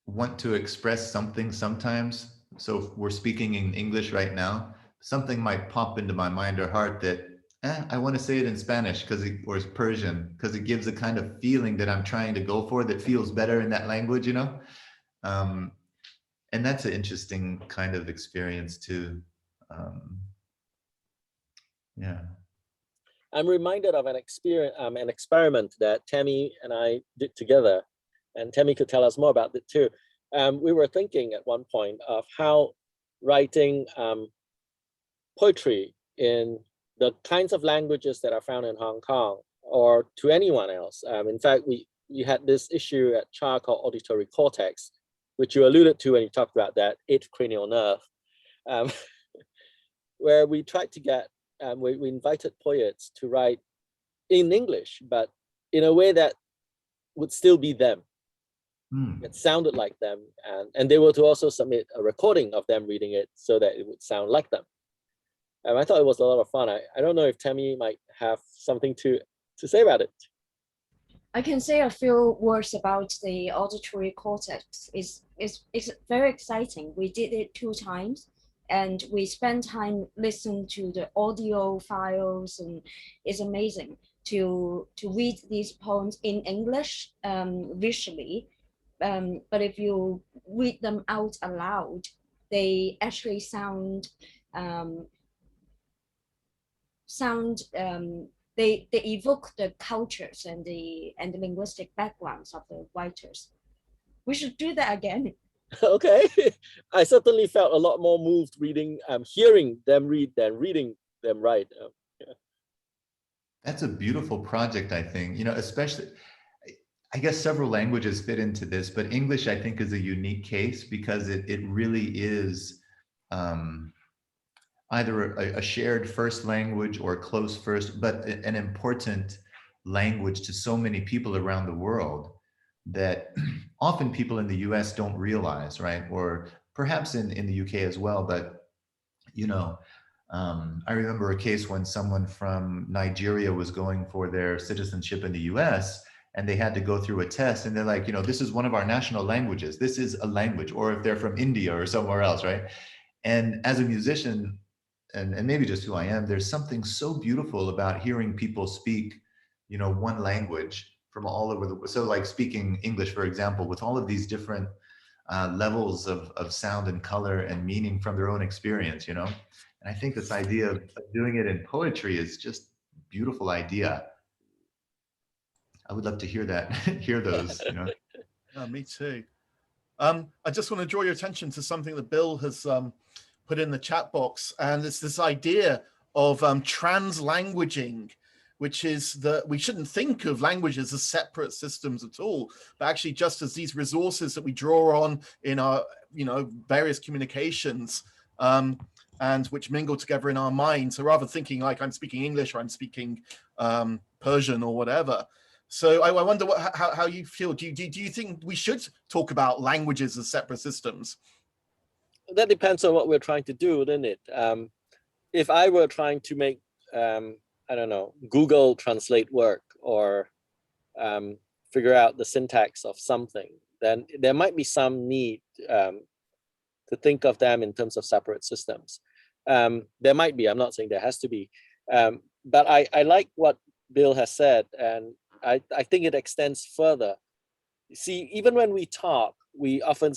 want to express something sometimes. So if we're speaking in English right now, something might pop into my mind or heart that I want to say it in Spanish or Persian, because it gives a kind of feeling that I'm trying to go for that feels better in that language, you know? And that's an interesting kind of experience too. Yeah. I'm reminded of an experiment that Tammy and I did together, and Tammy could tell us more about it too. We were thinking at one point of how writing poetry in the kinds of languages that are found in Hong Kong or to anyone else. In fact, we had this issue at CHA called auditory cortex, which you alluded to when you talked about that 8th cranial nerve, where we tried to get, we invited poets to write in English, but in a way that would still be them. It sounded like them, and they were to also submit a recording of them reading it so that it would sound like them. I thought it was a lot of fun. I don't know if Tammy might have something to say about it. I can say a few words about the auditory cortex. It's very exciting. We did it 2 times, and we spent time listening to the audio files, and it's amazing to read these poems in English visually. But if you read them out aloud, they actually sound they evoke the cultures and the linguistic backgrounds of the writers. We should do that again. Okay, I certainly felt a lot more moved reading, hearing them read than reading them write. Yeah. That's a beautiful project, I think. You know, especially, I guess several languages fit into this, but English, I think, is a unique case because it really is either a shared first language or close first, but an important language to so many people around the world that often people in the US don't realize, right? Or perhaps in the UK as well, but you know, I remember a case when someone from Nigeria was going for their citizenship in the US, and they had to go through a test, and they're like, you know, this is one of our national languages. This is a language. Or if they're from India or somewhere else, right? And as a musician, and maybe just who I am, there's something so beautiful about hearing people speak, you know, one language from all over the, so like speaking English, for example, with all of these different levels of sound and color and meaning from their own experience, you know? And I think this idea of doing it in poetry is just a beautiful idea. I would love to hear that, hear those, you know? Yeah, me too. I just want to draw your attention to something that Bill has put in the chat box, and it's this idea of translanguaging, which is that we shouldn't think of languages as separate systems at all, but actually just as these resources that we draw on in our, you know, various communications, and which mingle together in our minds. So rather than thinking like I'm speaking English or I'm speaking Persian or whatever. So I wonder how you feel. Do you think we should talk about languages as separate systems? That depends on what we're trying to do, doesn't it? If I were trying to make, I don't know, Google Translate work or figure out the syntax of something, then there might be some need to think of them in terms of separate systems. There might be, I'm not saying there has to be, but I like what Bill has said, and I think it extends further. See, even when we talk, we often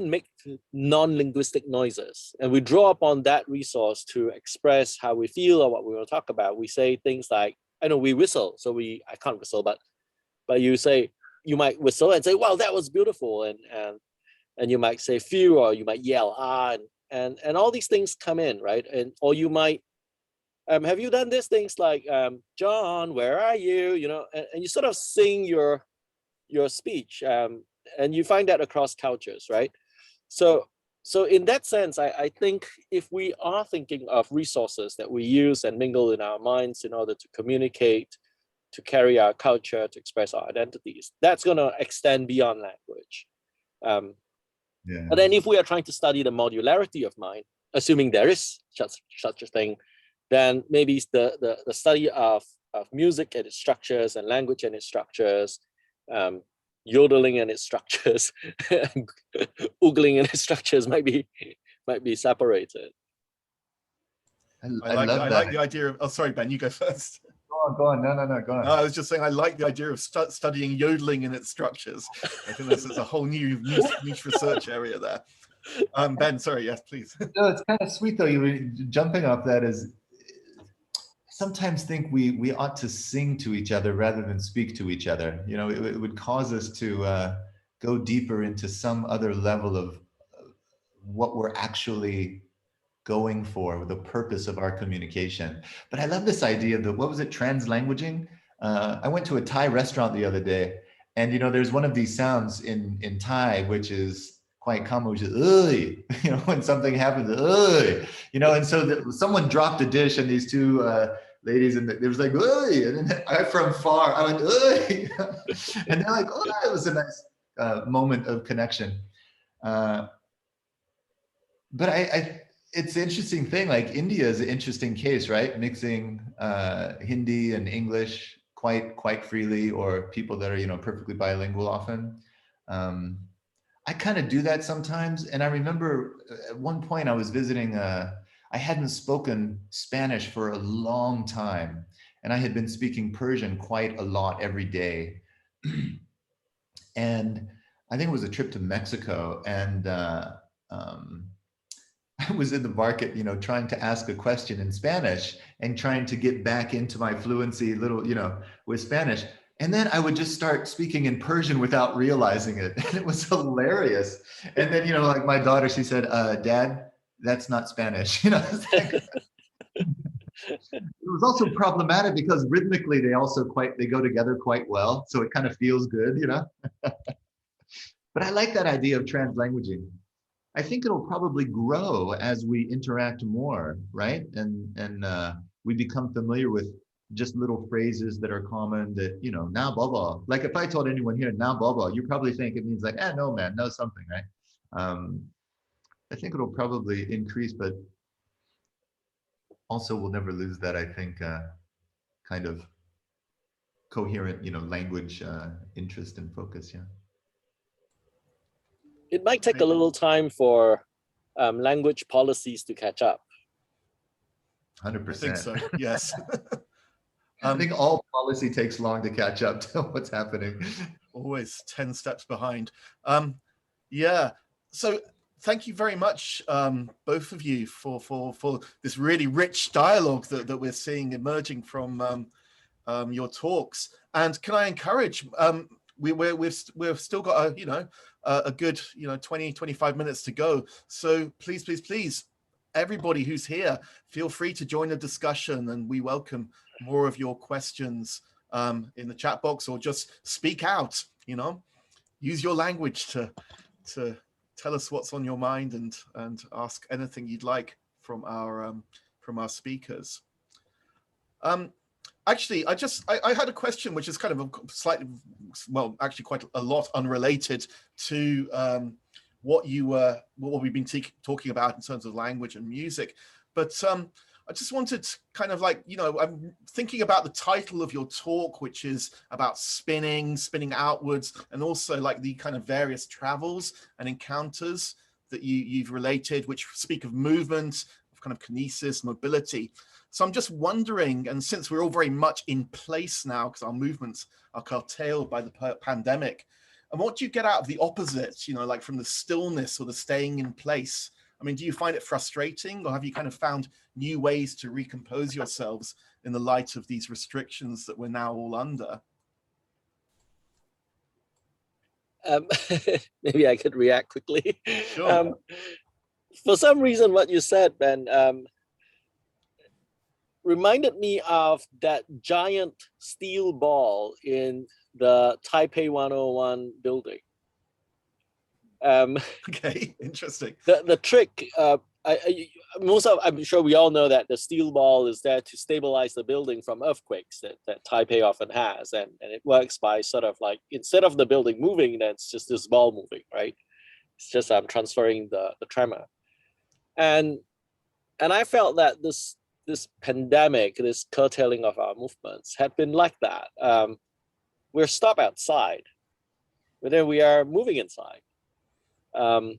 make non-linguistic noises, and we draw upon that resource to express how we feel or what we want to talk about. We say things like, I know we whistle, so I can't whistle, but you might whistle and say, wow, that was beautiful, and you might say phew, or you might yell ah, and all these things come in, right? And or you might have you done these things like John, where are you? You know, and you sort of sing your speech, and you find that across cultures, right? So in that sense, I think if we are thinking of resources that we use and mingle in our minds in order to communicate, to carry our culture, to express our identities, that's going to extend beyond language. Yeah. But then if we are trying to study the modularity of mind, assuming there is such a thing, then maybe the study of music and its structures and language and its structures, yodeling and its structures, oogling and its structures might be separated. I like the idea of, oh, sorry, Ben, you go first. Go on. No, go on. No, I was just saying I like the idea of studying yodeling and its structures. I think this is a whole new niche research area there. Ben, sorry, yes, please. No, it's kind of sweet though. You were jumping off that is sometimes think we ought to sing to each other rather than speak to each other. You know, it would cause us to go deeper into some other level of what we're actually going for, the purpose of our communication. But I love this idea of the, what was it, translanguaging? I went to a Thai restaurant the other day, and you know, there's one of these sounds in Thai, which is quite common, which is "Oi," you know, when something happens, "Oi," you know, and so someone dropped a dish, and these two ladies, and there was like "Oi," and then I from far, I went "Oi," and they're like, "Oh, it was a nice moment of connection." But it's an interesting thing, like India is an interesting case, right? Mixing Hindi and English quite freely, or people that are, you know, perfectly bilingual often. I kind of do that sometimes. And I remember at one point I was visiting, I hadn't spoken Spanish for a long time, and I had been speaking Persian quite a lot every day. And I think it was a trip to Mexico, and I was in the market, you know, trying to ask a question in Spanish and trying to get back into my fluency little, you know, with Spanish. And then I would just start speaking in Persian without realizing it. And it was hilarious. And then, you know, like my daughter, she said, Dad, that's not Spanish. You know, it was also problematic because rhythmically they go together quite well. So it kind of feels good, you know. But I like that idea of translanguaging. I think it'll probably grow as we interact more, right? And we become familiar with just little phrases that are common that, you know, now baba. Like if I told anyone here, now baba, you probably think it means like, no man, no something, right? I think it'll probably increase, but also we'll never lose that, I think, kind of coherent, you know, language interest and focus, yeah. It might take a little time for language policies to catch up. 100%. I think so, yes. I think all policy takes long to catch up to what's happening. Always 10 steps behind. Yeah, so thank you very much, both of you, for this really rich dialogue that we're seeing emerging from your talks. And can I encourage, we've still got a good 20-25 minutes to go, so please everybody who's here, feel free to join the discussion, and we welcome more of your questions in the chat box, or just speak out, you know, use your language to tell us what's on your mind, and ask anything you'd like from our speakers. Actually, I had a question which is kind of slightly, well, actually quite a lot unrelated to what we've been talking about in terms of language and music. But I just wanted to kind of like, you know, I'm thinking about the title of your talk, which is about spinning outwards, and also like the kind of various travels and encounters that you've related, which speak of movement, of kind of kinesis, mobility. So I'm just wondering, and since we're all very much in place now because our movements are curtailed by the pandemic, and what do you get out of the opposite, you know, like from the stillness or the staying in place? I mean, do you find it frustrating, or have you kind of found new ways to recompose yourselves in the light of these restrictions that we're now all under? Maybe I could react quickly. Sure. For some reason, what you said, Ben, reminded me of that giant steel ball in the Taipei 101 building. Okay, interesting. The trick, I'm sure we all know that the steel ball is there to stabilize the building from earthquakes that Taipei often has, and it works by sort of like, instead of the building moving, then it's just this ball moving, right? It's just transferring the tremor, and I felt that this pandemic, this curtailing of our movements, had been like that. We're stopped outside, but then we are moving inside. A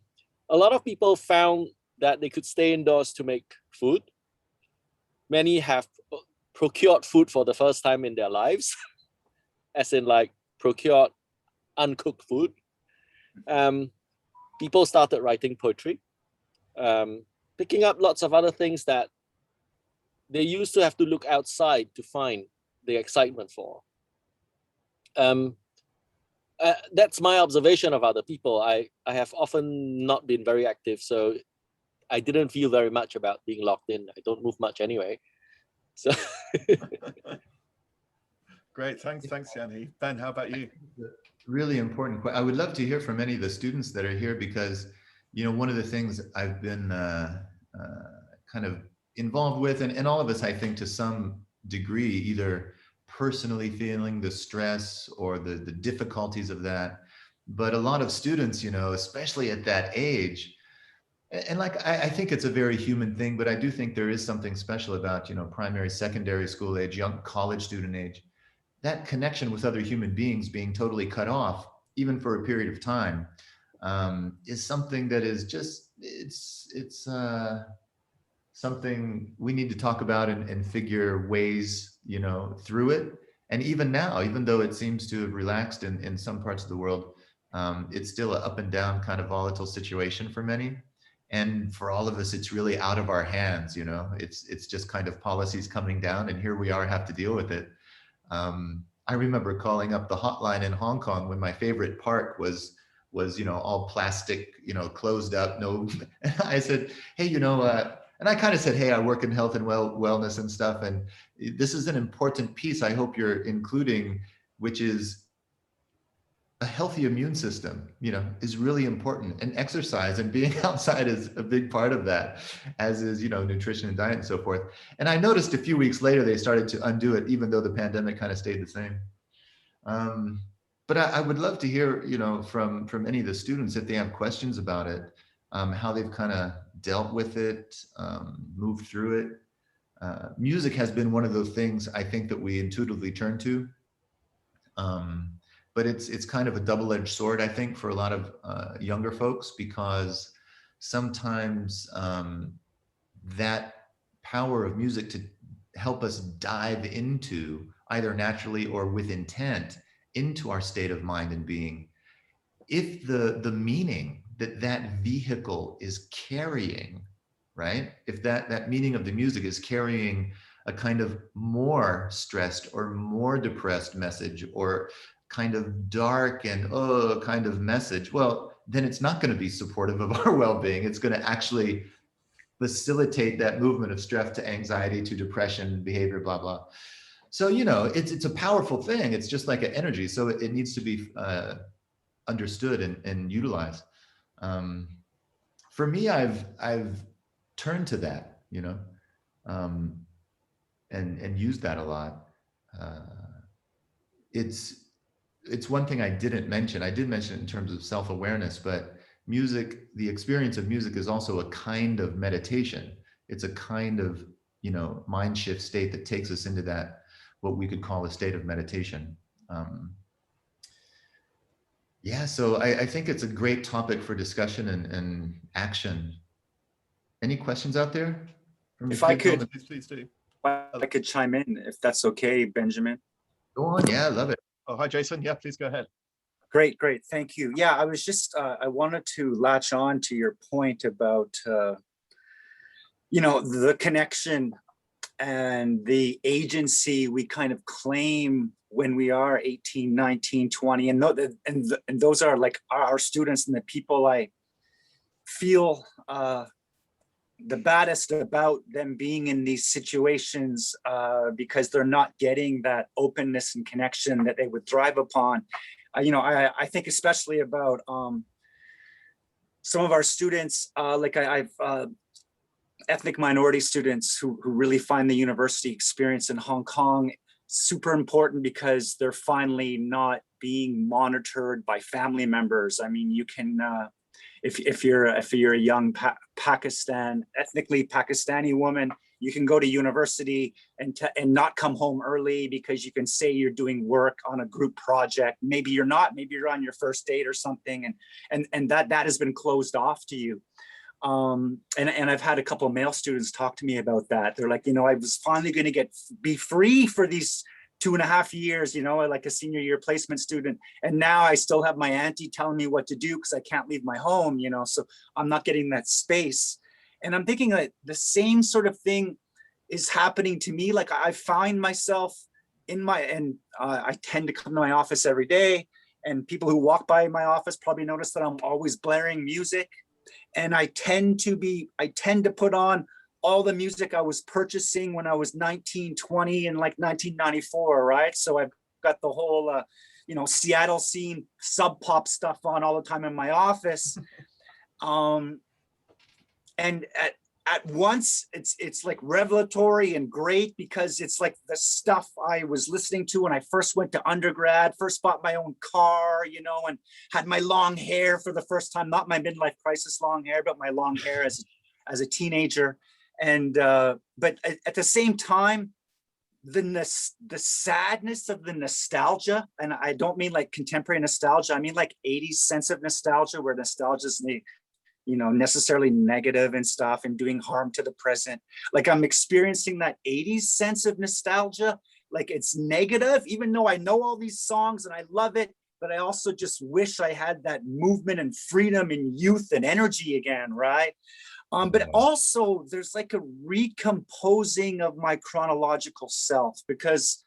lot of people found that they could stay indoors to make food. Many have procured food for the first time in their lives, as in like procured uncooked food. People started writing poetry, picking up lots of other things that they used to have to look outside to find the excitement for. That's my observation of other people. I have often not been very active, so I didn't feel very much about being locked in. I don't move much anyway. So Great, thanks LIAN-HEE. Ben, how about you? Really important question. I would love to hear from any of the students that are here, because one of the things I've been kind of involved with, and all of us, I think, to some degree, either personally feeling the stress or the difficulties of that, but a lot of students, especially at that age, and like I think it's a very human thing, but I do think there is something special about primary, secondary school age, young college student age, that connection with other human beings being totally cut off, even for a period of time, is something that is just, it's something we need to talk about and figure ways, through it. And even now, even though it seems to have relaxed in some parts of the world, it's still an up and down kind of volatile situation for many. And for all of us, it's really out of our hands, it's just kind of policies coming down, and here we are, have to deal with it. I remember calling up the hotline in Hong Kong when my favorite park was all plastic, closed up. No, and I said, hey, and I kind of said, hey, I work in health and wellness and stuff, and this is an important piece I hope you're including, which is a healthy immune system, is really important, and exercise and being outside is a big part of that, as is, nutrition and diet and so forth. And I noticed a few weeks later, they started to undo it, even though the pandemic kind of stayed the same. But I would love to hear, from any of the students, if they have questions about it, how they've kind of dealt with it, moved through it. Music has been one of those things I think that we intuitively turn to. But it's kind of a double-edged sword, I think, for a lot of younger folks, because sometimes that power of music to help us dive into, either naturally or with intent, into our state of mind and being, if the meaning that vehicle is carrying, right? If that meaning of the music is carrying a kind of more stressed or more depressed message, or kind of dark and kind of message, well, then it's not going to be supportive of our well-being. It's going to actually facilitate that movement of stress to anxiety to depression behavior, blah blah. So it's a powerful thing. It's just like an energy, so it needs to be understood and utilized. For me, I've turned to that, and used that a lot. It's one thing I didn't mention. I did mention it in terms of self-awareness, but music, the experience of music, is also a kind of meditation. It's a kind of, mind shift state that takes us into that, what we could call a state of meditation. Yeah, so I think it's a great topic for discussion and action. Any questions out there? If I could, please do. I could chime in, if that's okay, Benjamin. Go on. Yeah, I love it. Oh, hi, Jason. Yeah, please go ahead. Great. Thank you. Yeah, I was just, I wanted to latch on to your point about, the connection and the agency we kind of claim when we are 18, 19, 20. And those are like our students and the people I feel the baddest about them being in these situations, because they're not getting that openness and connection that they would thrive upon. I think especially about some of our students, like I've ethnic minority students who really find the university experience in Hong Kong super important, because they're finally not being monitored by family members. I mean, you can, if you're a young ethnically Pakistani woman, you can go to university and not come home early because you can say you're doing work on a group project. Maybe you're not, maybe you're on your first date or something, and that has been closed off to you. And I've had a couple of male students talk to me about that. They're like, I was finally going to be free for these 2.5 years, like a senior year placement student. And now I still have my auntie telling me what to do because I can't leave my home, so I'm not getting that space. And I'm thinking like the same sort of thing is happening to me. Like I find myself I tend to come to my office every day, and people who walk by my office probably notice that I'm always blaring music. And I tend to put on all the music I was purchasing when I was 19, 20 in like 1994, right? So I've got the whole, Seattle scene sub pop stuff on all the time in my office. And at once it's like revelatory and great, because it's like the stuff I was listening to when I first went to undergrad, first bought my own car, and had my long hair for the first time, not my midlife crisis long hair, but my long hair as a teenager. And but at the same time, the sadness of the nostalgia, and I don't mean like contemporary nostalgia, I mean like 80s sense of nostalgia, where nostalgia is necessarily negative and stuff and doing harm to the present. Like I'm experiencing that 80s sense of nostalgia, like it's negative, even though I know all these songs and I love it, but I also just wish I had that movement and freedom and youth and energy again, right? But also there's like a recomposing of my chronological self, because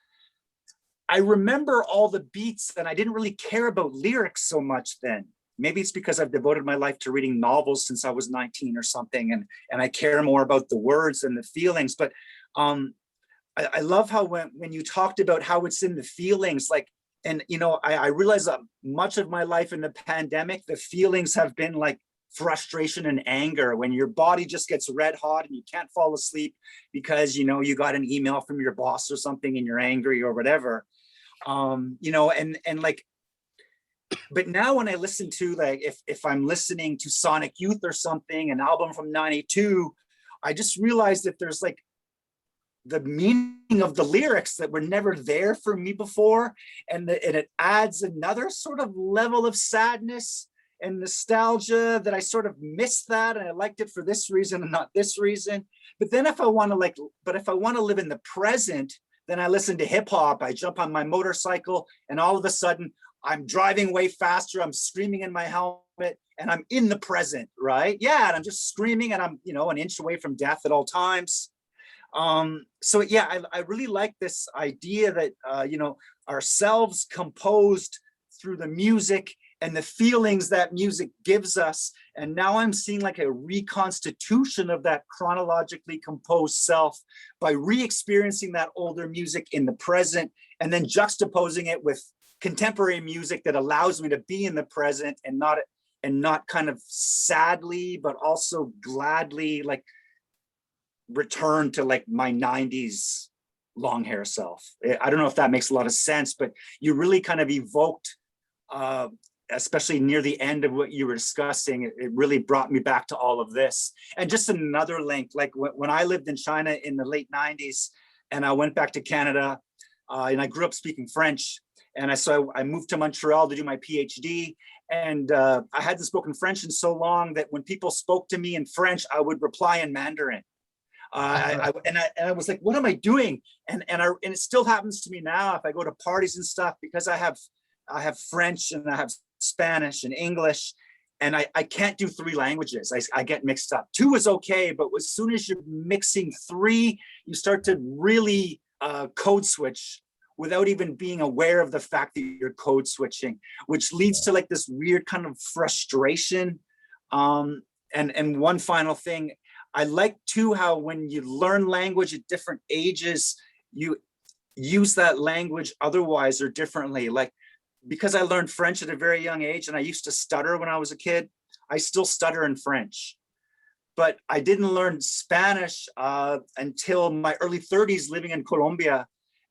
I remember all the beats and I didn't really care about lyrics so much then. Maybe it's because I've devoted my life to reading novels since I was 19 or something, and I care more about the words and the feelings. But I love how when you talked about how it's in the feelings, like, and I realize that much of my life in the pandemic, the feelings have been like frustration and anger, when your body just gets red hot and you can't fall asleep because you got an email from your boss or something and you're angry or whatever. And like, but now when I listen to, like, if I'm listening to Sonic Youth or something, an album from 92, I just realized that there's like the meaning of the lyrics that were never there for me before. And it adds another sort of level of sadness and nostalgia that I sort of missed that. And I liked it for this reason and not this reason. But then if I want to live in the present, then I listen to hip hop. I jump on my motorcycle and all of a sudden I'm driving way faster. I'm screaming in my helmet and I'm in the present, right? Yeah, and I'm just screaming and I'm, an inch away from death at all times. So yeah, I really like this idea that, ourselves composed through the music and the feelings that music gives us. And now I'm seeing like a reconstitution of that chronologically composed self by re-experiencing that older music in the present and then juxtaposing it with contemporary music that allows me to be in the present and not kind of sadly, but also gladly like return to like my 90s long hair self. I don't know if that makes a lot of sense, but you really kind of evoked, especially near the end of what you were discussing, it really brought me back to all of this. And just another link, like when I lived in China in the late 90s and I went back to Canada and I grew up speaking French. And I moved to Montreal to do my PhD. And I hadn't spoken French in so long that when people spoke to me in French, I would reply in Mandarin. I was like, what am I doing? And it still happens to me now if I go to parties and stuff, because I have French and I have Spanish and English, and I can't do three languages. I get mixed up. Two is okay, but as soon as you're mixing three, you start to really code switch without even being aware of the fact that you're code switching, which leads to like this weird kind of frustration. And one final thing, I like too how when you learn language at different ages, you use that language otherwise or differently. Like, because I learned French at a very young age and I used to stutter when I was a kid, I still stutter in French. But I didn't learn Spanish until my early 30s living in Colombia.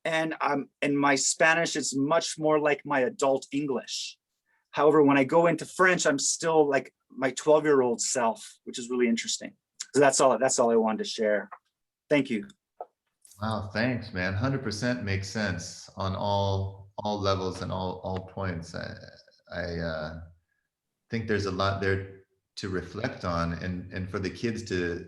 And my Spanish is much more like my adult English. However, when I go into French, I'm still like my 12-year-old self, which is really interesting. So that's all I wanted to share. Thank you. Wow, thanks, man. 100% makes sense on all levels and all points. I think there's a lot there to reflect on, and for the kids to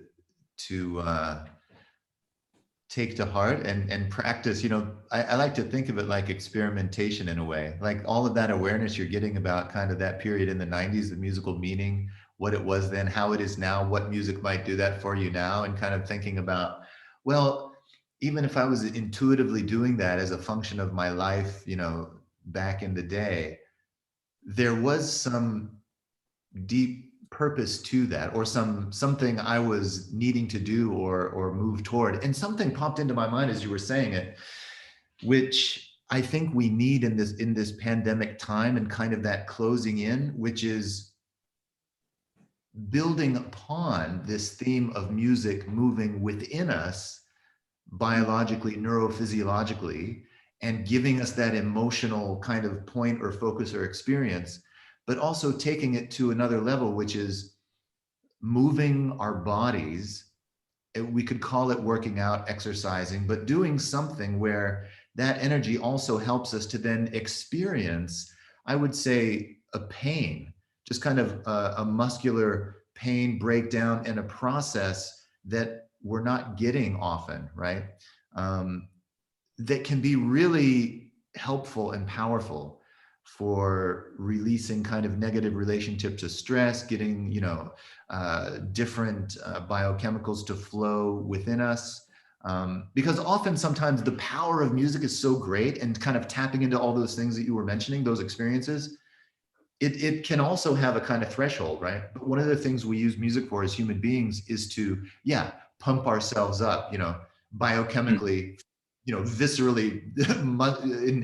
take to heart and practice. I like to think of it like experimentation in a way, like all of that awareness you're getting about kind of that period in the 90s, the musical meaning, what it was then, how it is now, what music might do that for you now, and kind of thinking about, well, even if I was intuitively doing that as a function of my life, you know, back in the day, there was some deep purpose to that, or something I was needing to do or move toward. And something popped into my mind as you were saying it, which I think we need in this pandemic time, and kind of that closing in, which is building upon this theme of music moving within us biologically, neurophysiologically, and giving us that emotional kind of point or focus or experience, but also taking it to another level, which is moving our bodies. We could call it working out, exercising, but doing something where that energy also helps us to then experience, I would say, a pain, just kind of a muscular pain breakdown and a process that we're not getting often, right? That can be really helpful and powerful for releasing kind of negative relationship to stress, getting, you know, different biochemicals to flow within us. Because often, sometimes the power of music is so great, and kind of tapping into all those things that you were mentioning, those experiences, it can also have a kind of threshold, right? But one of the things we use music for as human beings is to, yeah, pump ourselves up, you know, biochemically, you know, viscerally,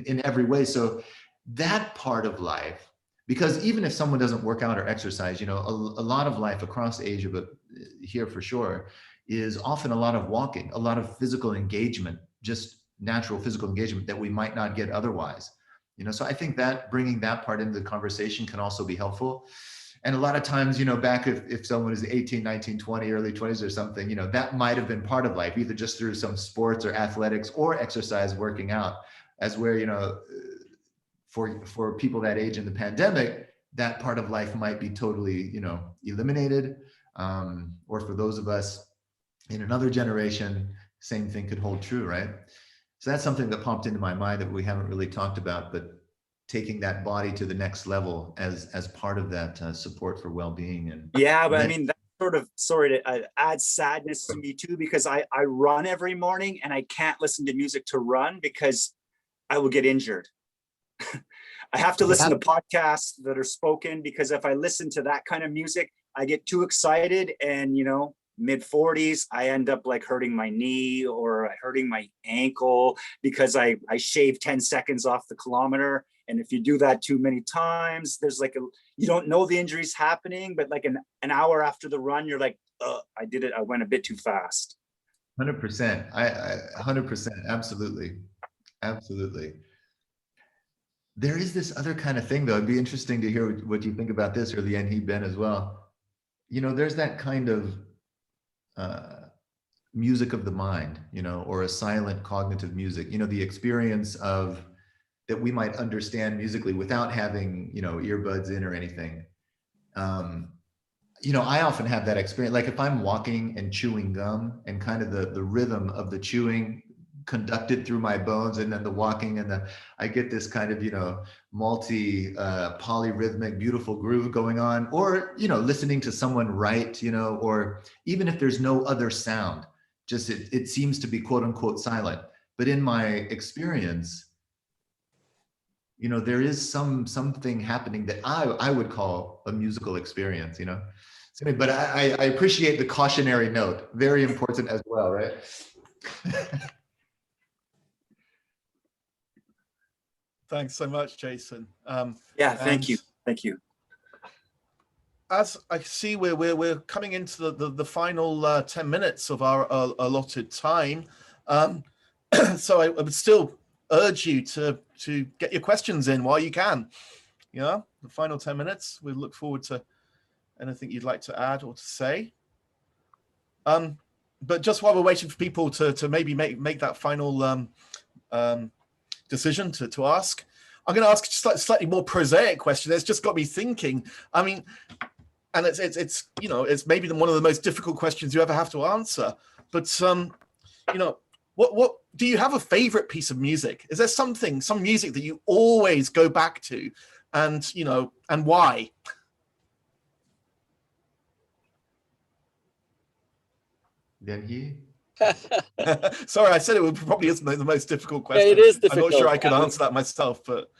in every way. So that part of life, because even if someone doesn't work out or exercise, you know, a lot of life across Asia, but here for sure, is often a lot of walking, a lot of physical engagement, just natural physical engagement that we might not get otherwise. You know, so I think that bringing that part into the conversation can also be helpful. And a lot of times, you know, back if someone is 18, 19, 20, early 20s or something, you know, that might have been part of life, either just through some sports or athletics or exercise, working out, as where, you know, for people that age in the pandemic, that part of life might be totally, you know, eliminated. Or for those of us in another generation, same thing could hold true, right? So that's something that popped into my mind that we haven't really talked about, but taking that body to the next level as part of that support for well-being. And yeah, but I mean, that sort of, sorry to add sadness to me too, because I run every morning and I can't listen to music to run because I will get injured. I have to listen to podcasts that are spoken, because if I listen to that kind of music, I get too excited, and, you know, mid 40s, I end up like hurting my knee or hurting my ankle because I shave 10 seconds off the kilometer. And if you do that too many times, there's like you don't know the injury's happening, but like an hour after the run, you're like, I did it. I went a bit too fast. 100%. I 100%. Absolutely. Absolutely. There is this other kind of thing, though. It'd be interesting to hear what you think about this, or LIAN-HEE, Ben, as well. You know, there's that kind of music of the mind, you know, or a silent cognitive music, you know, the experience of that we might understand musically without having, you know, earbuds in or anything. You know, I often have that experience, like if I'm walking and chewing gum, and kind of the rhythm of the chewing conducted through my bones, and then the walking, and I get this kind of, you know, polyrhythmic, beautiful groove going on. Or, you know, listening to someone write, you know, or even if there's no other sound, just it seems to be quote unquote silent. But in my experience, you know, there is something happening that I would call a musical experience, you know. So, but I appreciate the cautionary note, very important as well, right? Thanks so much, Jason. Yeah, thank you. Thank you. As I see, we're coming into the final 10 minutes of our allotted time. So I would still urge you to get your questions in while you can. You know, the final 10 minutes. We look forward to anything you'd like to add or to say. But just while we're waiting for people to maybe make that final decision to ask, I'm going to ask just a slightly more prosaic question. It's just got me thinking. I mean, and it's you know, it's maybe one of the most difficult questions you ever have to answer. But you know, what do you have a favorite piece of music? Is there some music that you always go back to, and you know, and why? LIAN-HEE? Sorry, I said it probably isn't the most difficult Yeah, question. it is I'm difficult. not sure I could answer that myself, but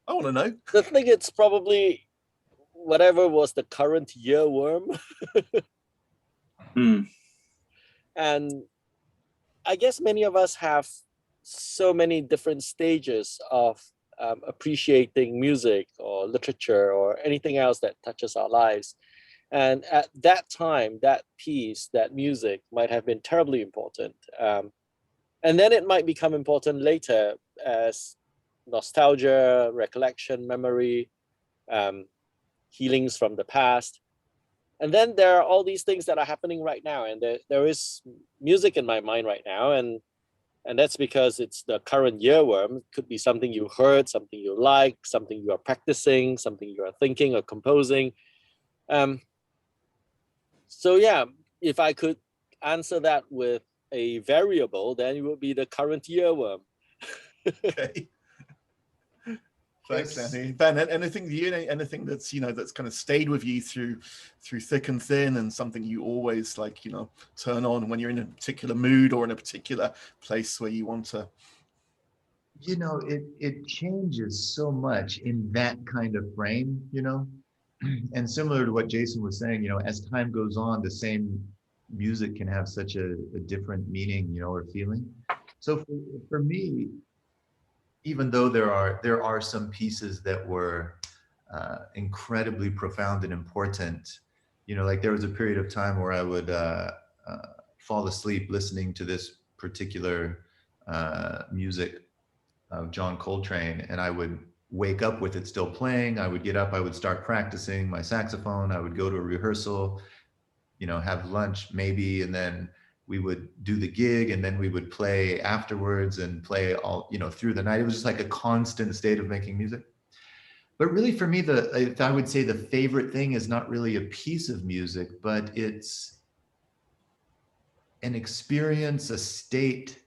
I want to know. The thing, it's probably whatever was the current earworm. And I guess many of us have so many different stages of appreciating music or literature or anything else that touches our lives. And at that time, that piece, that music might have been terribly important. And then it might become important later as nostalgia, recollection, memory, healings from the past. And then there are all these things that are happening right now. And there is music in my mind right now. And that's because it's the current earworm. It could be something you heard, something you like, something you are practicing, something you are thinking or composing. So yeah, if I could answer that with a variable, then it would be the current earworm. Okay. Thanks, Andy. Ben, anything that's that's kind of stayed with you through thick and thin, and something you always turn on when you're in a particular mood or in a particular place where you want to? It changes so much in that kind of frame, and similar to what Jason was saying, as time goes on, the same music can have such a different meaning, or feeling. So for me, even though there are some pieces that were incredibly profound and important, like there was a period of time where I would fall asleep listening to this particular music of John Coltrane, and I would wake up with it still playing. I would get up, I would start practicing my saxophone, I would go to a rehearsal, have lunch maybe, and then we would do the gig, and then we would play afterwards and play all, through the night. It was just like a constant state of making music. But really for me, I would say the favorite thing is not really a piece of music, but it's an experience, a state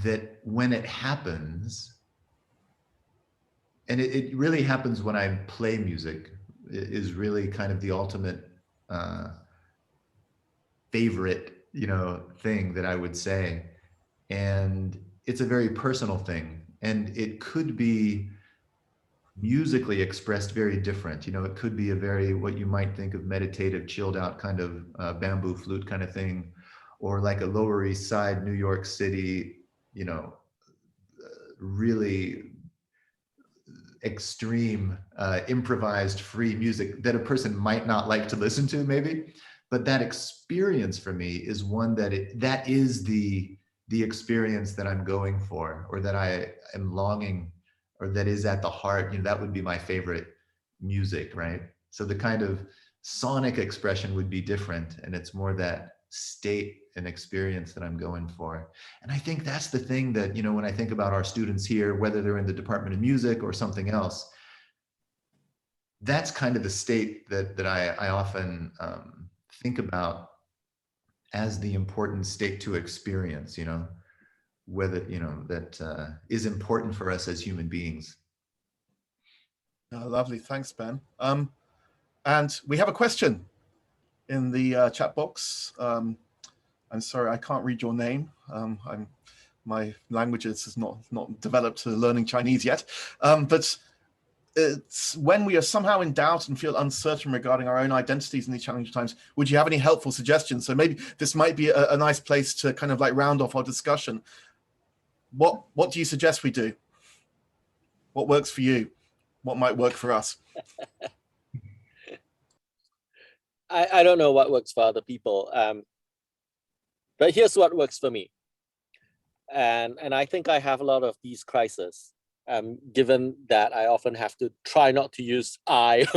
that when it happens, and it really happens when I play music, is really kind of the ultimate favorite, thing that I would say. And it's a very personal thing. And it could be musically expressed very different. It could be a very, what you might think of meditative, chilled out kind of bamboo flute kind of thing, or like a Lower East Side, New York City, really extreme improvised free music that a person might not like to listen to maybe. But that experience for me is one that is the experience that I'm going for, or that I am longing, or that is at the heart. That would be my favorite music, right? So the kind of sonic expression would be different, and it's more that state and experience that I'm going for. And I think that's the thing that, when I think about our students here, whether they're in the Department of Music or something else, that's kind of the state that I often think about as the important state to experience, whether, that is important for us as human beings. Oh, lovely. Thanks, Ben. And we have a question in the chat box. I'm sorry, I can't read your name. My languages is not developed to learning Chinese yet. But it's when we are somehow in doubt and feel uncertain regarding our own identities in these challenging times, would you have any helpful suggestions? So maybe this might be a nice place to kind of like round off our discussion. What do you suggest we do? What works for you? What might work for us? I don't know what works for other people, but here's what works for me. And I think I have a lot of these crises. Given that I often have to try not to use I.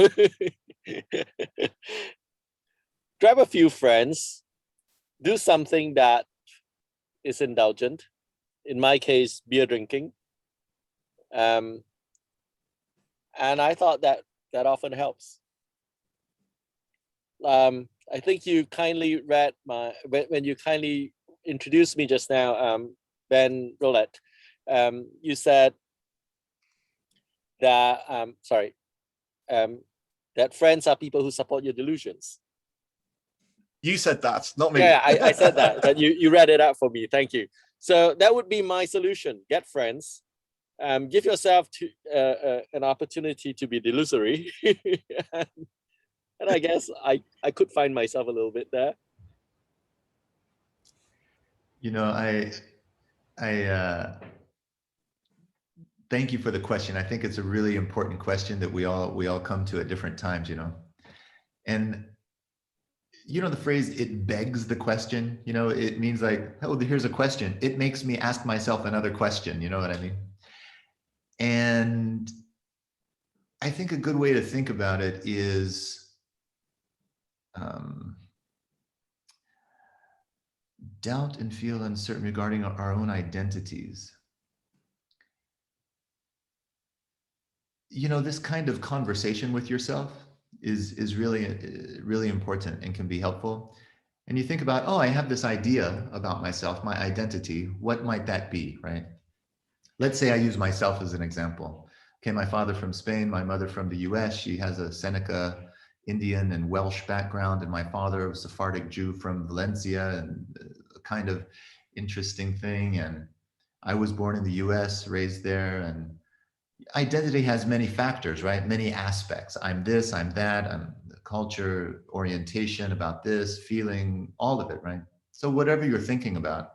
Grab a few friends, do something that is indulgent. In my case, beer drinking. And I thought that often helps. I think you kindly read when you kindly introduced me just now, Ben Roulette, you said that that friends are people who support your delusions. You said that, not me. Yeah, I said that, but you read it out for me. Thank you. So that would be my solution. Get friends. Give yourself an opportunity to be delusory. And I guess I could find myself a little bit there. You know, I thank you for the question. I think it's a really important question that we all come to at different times, you know. And you know the phrase, it begs the question, you know, it means like, oh, here's a question. It makes me ask myself another question, you know what I mean? And I think a good way to think about it is doubt and feel uncertain regarding our own identities. You know, this kind of conversation with yourself is really important and can be helpful. And you think about, oh, I have this idea about myself, my identity. What might that be, right? Let's say I use myself as an example. Okay, my father from Spain, my mother from the US. She has a Seneca Indian and Welsh background, and my father was a Sephardic Jew from Valencia, and a kind of interesting thing. And I was born in the US, raised there, and identity has many factors, right? Many aspects. I'm this, I'm that, I'm the culture, orientation about this, feeling, all of it, right? So whatever you're thinking about,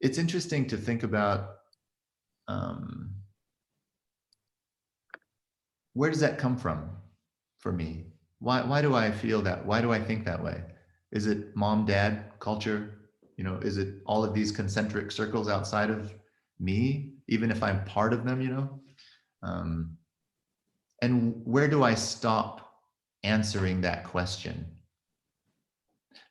it's interesting to think about where does that come from for me? Why do I feel that? Why do I think that way? Is it mom, dad, culture? You know, is it all of these concentric circles outside of me, even if I'm part of them, you know? And where do I stop answering that question?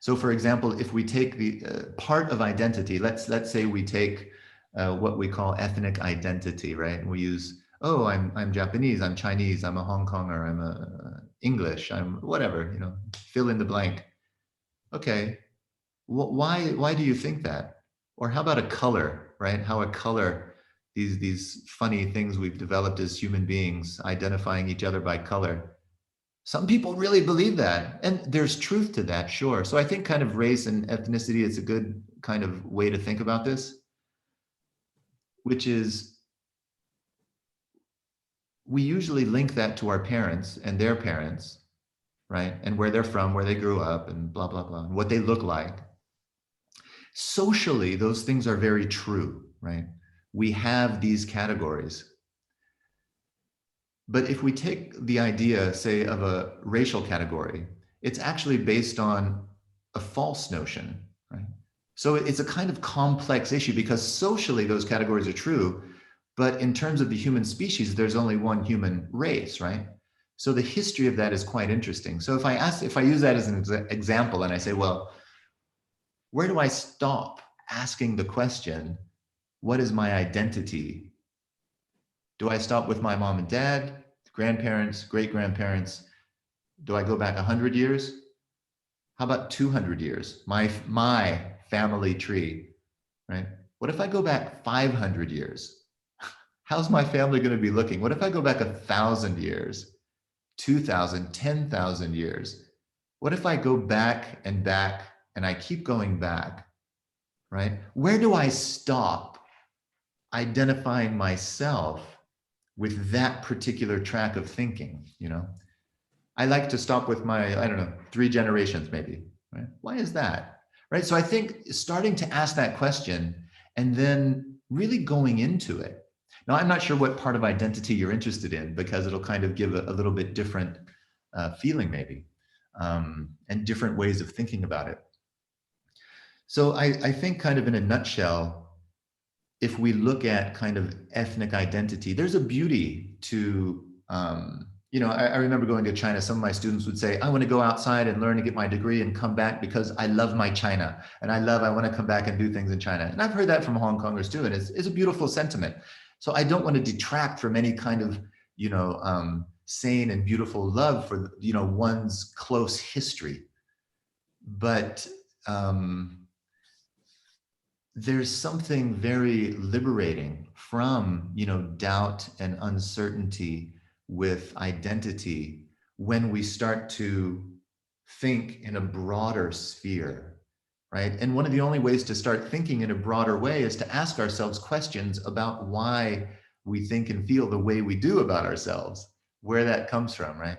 So for example, if we take the part of identity, let's say we take what we call ethnic identity, right? And we use, oh, I'm Japanese, I'm Chinese, I'm a Hong Konger, I'm a English, I'm whatever, you know, fill in the blank. Okay, why do you think that? Or how about a color, right? How a color, these funny things we've developed as human beings, identifying each other by color. Some people really believe that, and there's truth to that, sure. So I think kind of race and ethnicity is a good kind of way to think about this, which is we usually link that to our parents and their parents, right? And where they're from, where they grew up, and blah, blah, blah, and what they look like. Socially, those things are very true, right? We have these categories. But if we take the idea, say, of a racial category, it's actually based on a false notion, right? So it's a kind of complex issue because socially those categories are true, but in terms of the human species, there's only one human race, right? So the history of that is quite interesting. So if I use that as an example and I say, well, where do I stop asking the question, what is my identity? Do I stop with my mom and dad, grandparents, great-grandparents? Do I go back 100 years? How about 200 years? My family tree, right? What if I go back 500 years? How's my family going to be looking? What if I go back 1,000 years, 2,000, 10,000 years? What if I go back and I keep going back, right? Where do I stop identifying myself with that particular track of thinking, you know? I like to stop with my, I don't know, 3 generations maybe, right? Why is that, right? So I think starting to ask that question and then really going into it. Now, I'm not sure what part of identity you're interested in because it'll kind of give a little bit different feeling maybe, and different ways of thinking about it. So I think kind of in a nutshell, if we look at kind of ethnic identity, there's a beauty to, you know, I remember going to China, some of my students would say, I want to go outside and learn and get my degree and come back because I love my China and I want to come back and do things in China. And I've heard that from Hong Kongers too, and it's a beautiful sentiment. So I don't want to detract from any kind of, you know, sane and beautiful love for, you know, one's close history. But there's something very liberating from, you know, doubt and uncertainty with identity when we start to think in a broader sphere, right? And one of the only ways to start thinking in a broader way is to ask ourselves questions about why we think and feel the way we do about ourselves, where that comes from, right?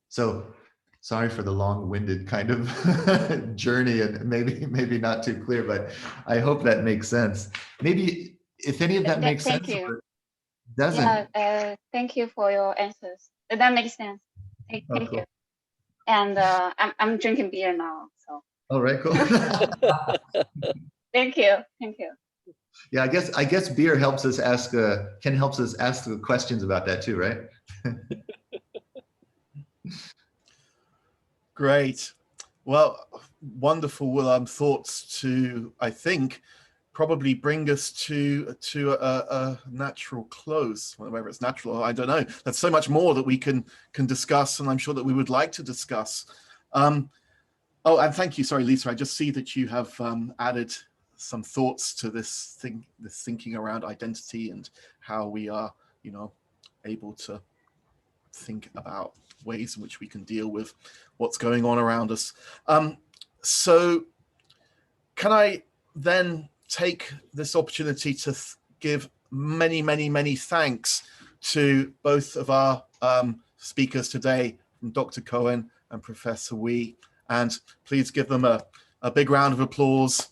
So sorry for the long-winded kind of journey, and maybe not too clear, but I hope that makes sense. Maybe if any of that makes Thank sense you. or doesn't. Yeah, thank you for your answers. That makes sense. Thank Cool. you. And I'm drinking beer now, so. All right, cool. Thank you. Thank you. Yeah, I guess beer helps us ask the questions about that too, right? Great. Well, wonderful thoughts to, I think, probably bring us to a natural close, whether it's natural, I don't know. There's so much more that we can discuss, and I'm sure that we would like to discuss. Oh, and thank you. Sorry, Lisa, I just see that you have added some thoughts to this thinking around identity and how we are, able to think about ways in which we can deal with what's going on around us. So can I then take this opportunity to give many, many, many thanks to both of our speakers today, from Dr. Koen and Professor Wee, and please give them a big round of applause.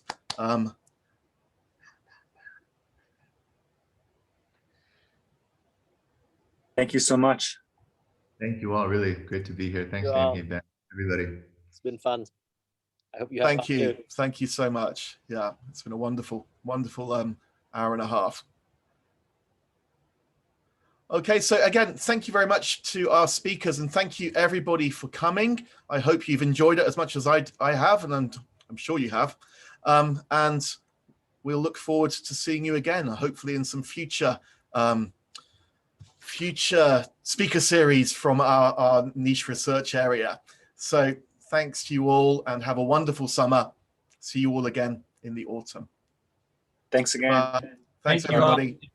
Thank you so much. Thank you all. Really great to be here. Thanks, Jamie, Ben, everybody. It's been fun. I hope you have Thank fun you. too. Thank you so much. Yeah, it's been a wonderful, wonderful hour and a half. Okay, so again, thank you very much to our speakers, and thank you everybody for coming. I hope you've enjoyed it as much as I have, and I'm sure you have. And we'll look forward to seeing you again, hopefully in some future speaker series from our niche research area. So thanks to you all, and have a wonderful summer. See you all again in the autumn. Thanks again. Thanks, Thank you all. everybody.